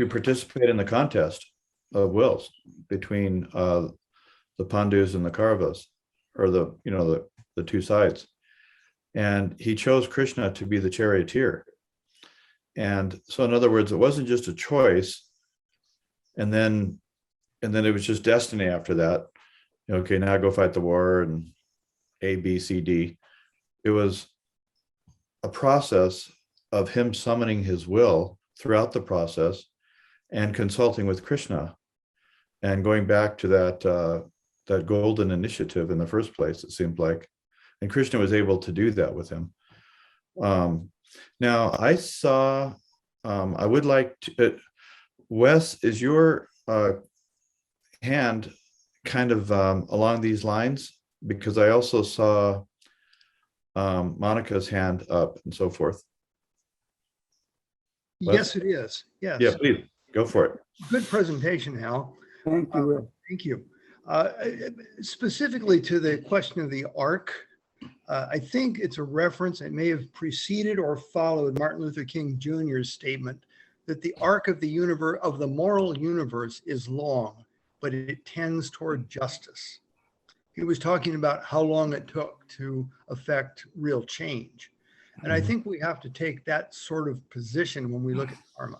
S2: participate in the contest of wills between the Pandus and the Kauravas, or the two sides, and he chose Krishna to be the charioteer. And so, in other words, it wasn't just a choice, and then it was just destiny after that. Okay, now go fight the war and A, B, C, D. It was a process of him summoning his will throughout the process and consulting with Krishna and going back to that golden initiative in the first place, it seemed like. And Krishna was able to do that with him. Now, I saw, I would like to, Wes, is your hand kind of along these lines? Because I also saw Monica's hand up and so forth.
S10: Yes, it is. Yes.
S2: Yeah, please go for it.
S10: Good presentation, Hal.
S1: Thank you, Will.
S10: Thank you. Specifically to the question of the arc, I think it's a reference. It may have preceded or followed Martin Luther King Jr.'s statement that the arc of the universe, of the moral universe, is long, but it tends toward justice. He was talking about how long it took to affect real change. And I think we have to take that sort of position when we look at karma.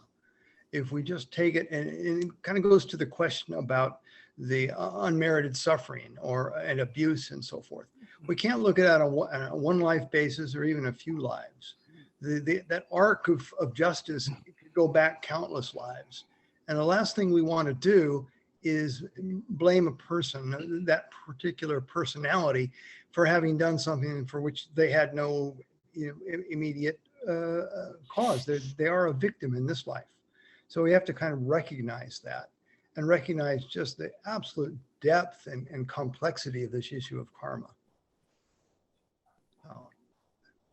S10: If we just take it, and it kind of goes to the question about the unmerited suffering and abuse and so forth. We can't look at it on a one life basis or even a few lives. That arc of justice could go back countless lives. And the last thing we want to do is blame a person, that particular personality, for having done something for which they had no immediate cause. They are a victim in this life. So we have to kind of recognize that and recognize just the absolute depth and complexity of this issue of karma.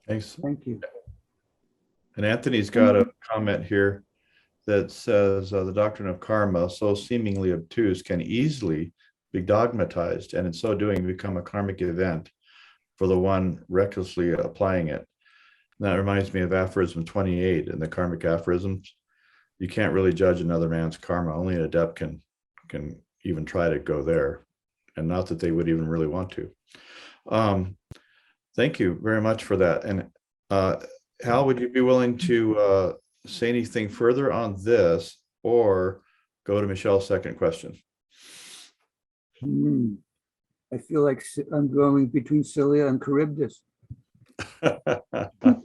S2: Thanks.
S1: Thank you.
S2: And Anthony's got a comment here that says the doctrine of karma, so seemingly obtuse, can easily be dogmatized and in so doing become a karmic event for the one recklessly applying it. And that reminds me of aphorism 28 in the karmic aphorisms. You can't really judge another man's karma. Only an adept can even try to go there, and not that they would even really want to. Thank you very much for that. And Hal, would you be willing to say anything further on this or go to Michelle's second question?
S1: I feel like I'm going between Scylla and Charybdis.
S2: It's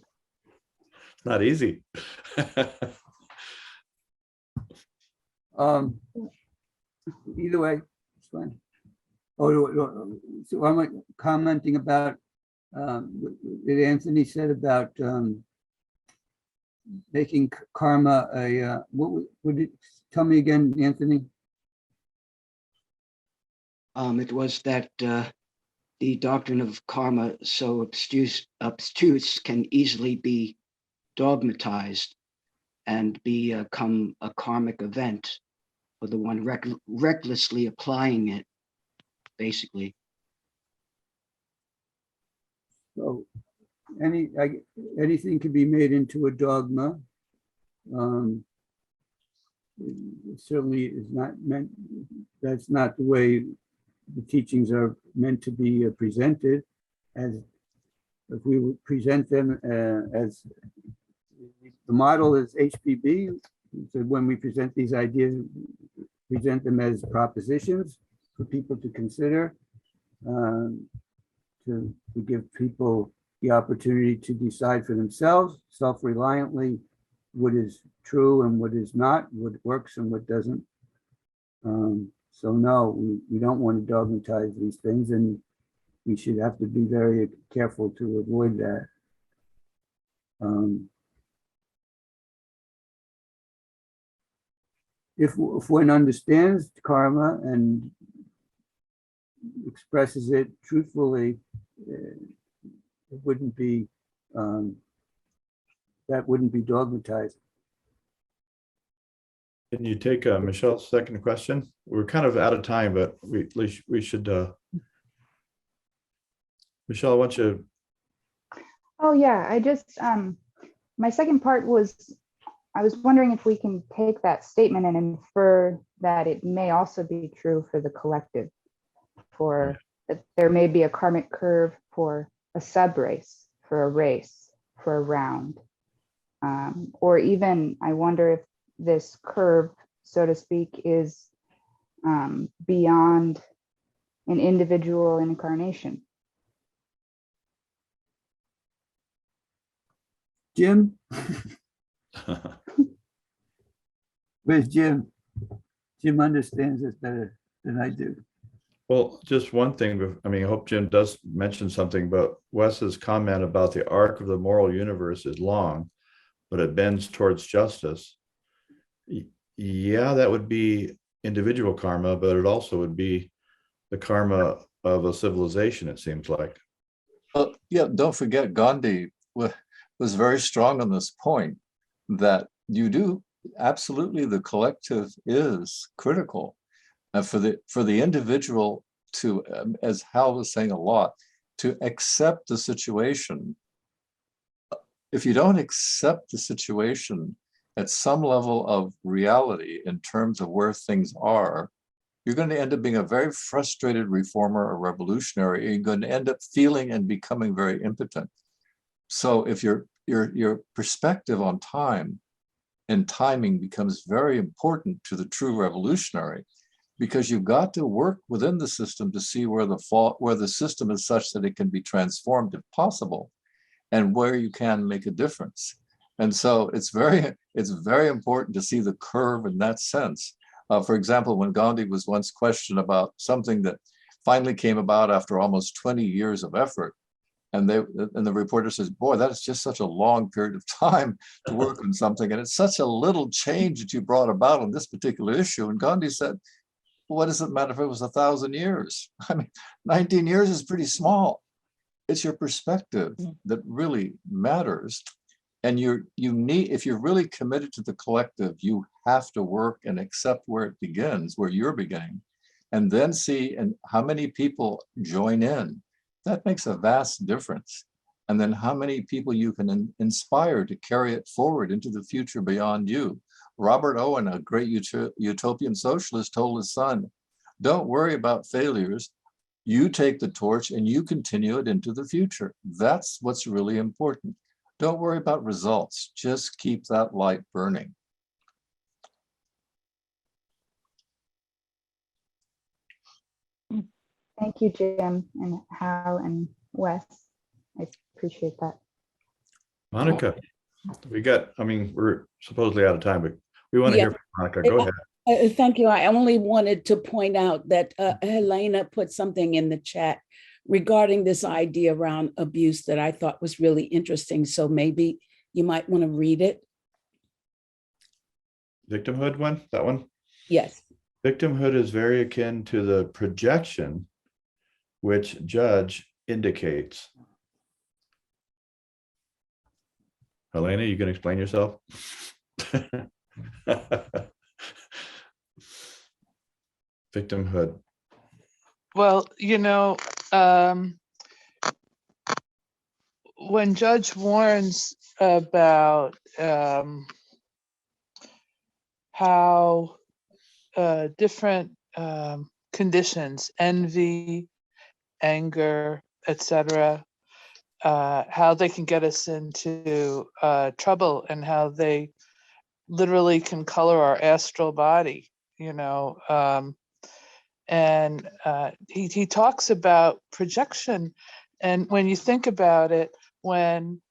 S2: not easy.
S1: Either way, it's fine. Oh, so I'm commenting about what Anthony said about making karma a, what would it, tell me again, Anthony?
S4: It was that the doctrine of karma, so obtuse, can easily be dogmatized and become a karmic event for the one recklessly applying it, basically.
S1: So anything can be made into a dogma. It certainly is not meant, that's not the way the teachings are meant to be presented. As if we would present them as the model is HPB, so when we present these ideas, present them as propositions for people to consider, to give people the opportunity to decide for themselves, self-reliantly, what is true and what is not, what works and what doesn't. So no, we don't want to dogmatize these things, and we should have to be very careful to avoid that. If one understands karma and expresses it truthfully, it wouldn't be, that wouldn't be dogmatized.
S2: Can you take Michelle's second question? We're kind of out of time, but we should. Michelle, why don't you?
S8: Oh yeah, I just, my second part was, I was wondering if we can take that statement and infer that it may also be true for the collective, for that there may be a karmic curve for a sub race, for a race, for a round. Or even, I wonder if this curve, so to speak, is beyond an individual incarnation.
S1: Jim? Where's Jim? Jim understands this better than I do.
S2: Well, just one thing, I mean, I hope Jim does mention something, but Wes's comment about the arc of the moral universe is long, but it bends towards justice. Yeah, that would be individual karma, but it also would be the karma of a civilization, it seems like.
S9: Well, yeah, don't forget Gandhi was very strong on this point that you do absolutely, the collective is critical. And for the individual to, as Hal was saying a lot, to accept the situation. If you don't accept the situation at some level of reality in terms of where things are, you're going to end up being a very frustrated reformer or revolutionary. You're going to end up feeling and becoming very impotent. So if your perspective on time and timing becomes very important to the true revolutionary, because you've got to work within the system to see where the system is such that it can be transformed if possible, and where you can make a difference. And so it's very important to see the curve in that sense. For example, when Gandhi was once questioned about something that finally came about after almost 20 years of effort, and the reporter says, boy, that is just such a long period of time to work on something, and it's such a little change that you brought about on this particular issue. And Gandhi said, well, what does it matter if it was 1,000 years? I mean, 19 years is pretty small. it's your perspective that really matters. And you need, if you're really committed to the collective, you have to work and accept where it begins, where you're beginning, and then see and how many people join in. That makes a vast difference. And then how many people you can inspire to carry it forward into the future beyond you. Robert Owen, a great utopian socialist, told his son, don't worry about failures. You take the torch and you continue it into the future. That's what's really important. Don't worry about results. Just keep that light burning.
S8: Thank you, Jim and Hal and Wes. I appreciate that.
S2: Monica, we're supposedly out of time, but we want to
S11: Yeah.
S2: hear from Monica. Go ahead.
S11: Thank you. I only wanted to point out that Helena put something in the chat regarding this idea around abuse that I thought was really interesting. So maybe you might want to read it.
S2: Victimhood one, that one?
S11: Yes.
S2: Victimhood is very akin to the projection which Judge indicates. Helena, you can explain yourself? Victimhood.
S12: Well, when Judge warns about how different conditions, envy, anger, etc., how they can get us into trouble and how they literally can color our astral body, and he talks about projection. And when you think about it, when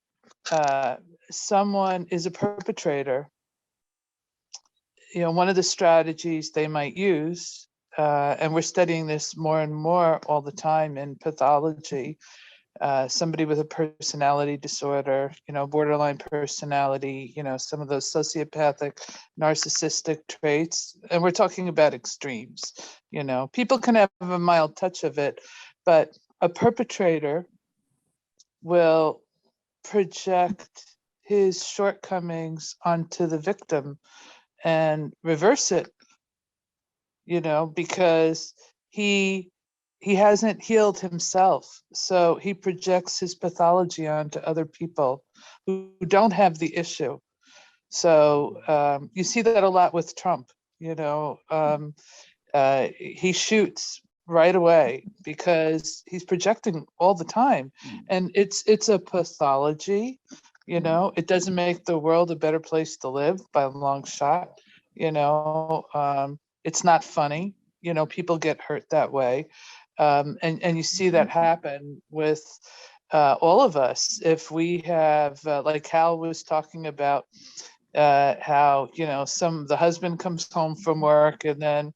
S12: someone is a perpetrator, one of the strategies they might use, and we're studying this more and more all the time in pathology, somebody with a personality disorder, borderline personality, some of those sociopathic, narcissistic traits. And we're talking about extremes. People can have a mild touch of it, but a perpetrator will project his shortcomings onto the victim and reverse it, because he hasn't healed himself. So he projects his pathology onto other people who don't have the issue. So you see that a lot with Trump, he shoots right away because he's projecting all the time. And it's a pathology, it doesn't make the world a better place to live by a long shot. It's not funny, people get hurt that way. And you see that happen with all of us. If we have, like Hal was talking about, how, the husband comes home from work and then,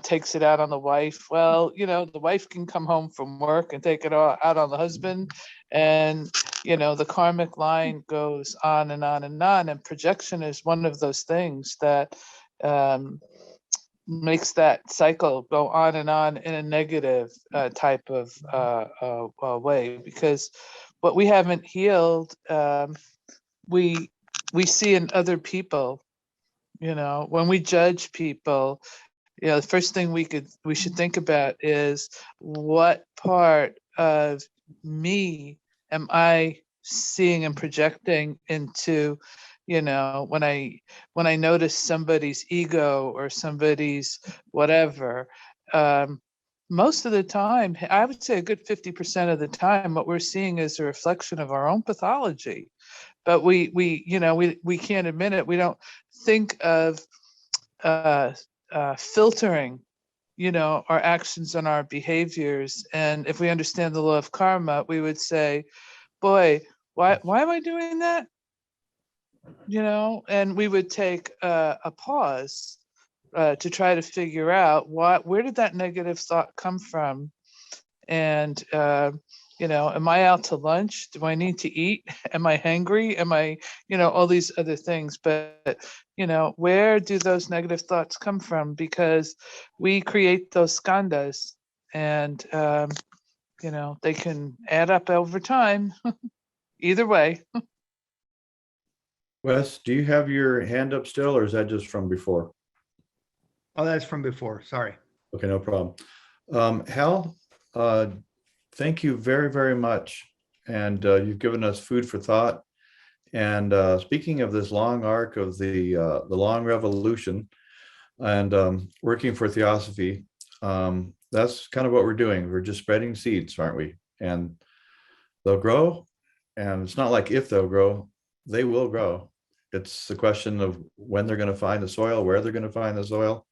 S12: takes it out on the wife. Well, the wife can come home from work and take it all out on the husband. And, the karmic line goes on and on and on. And projection is one of those things that makes that cycle go on and on in a negative type of way, because what we haven't healed, we see in other people. When we judge people, the first thing we should think about is, what part of me am I seeing and projecting into, when I notice somebody's ego or somebody's whatever. Most of the time, I would say a good 50% of the time, what we're seeing is a reflection of our own pathology. But we can't admit it. We don't think of filtering, our actions and our behaviors. And if we understand the law of karma, we would say, boy, why am I doing that? And we would take a pause to try to figure out where did that negative thought come from? And am I out to lunch? Do I need to eat? Am I hangry? Am I, all these other things? But, where do those negative thoughts come from? Because we create those skandhas, and, they can add up over time. Either way.
S2: Wes, do you have your hand up still, or is that just from before?
S10: Oh, that's from before. Sorry.
S2: Okay, no problem. Hal, thank you very, very much. And you've given us food for thought. And speaking of this long arc of the long revolution and working for Theosophy, that's kind of what we're doing. We're just spreading seeds, aren't we? And they'll grow. And it's not like if they'll grow, they will grow. It's the question of when they're going to find the soil, where they're going to find the soil.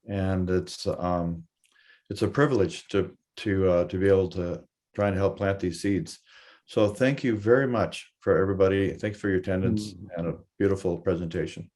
S2: And it's a privilege to be able to try and help plant these seeds. So thank you very much for everybody. Thanks for your attendance and a beautiful presentation.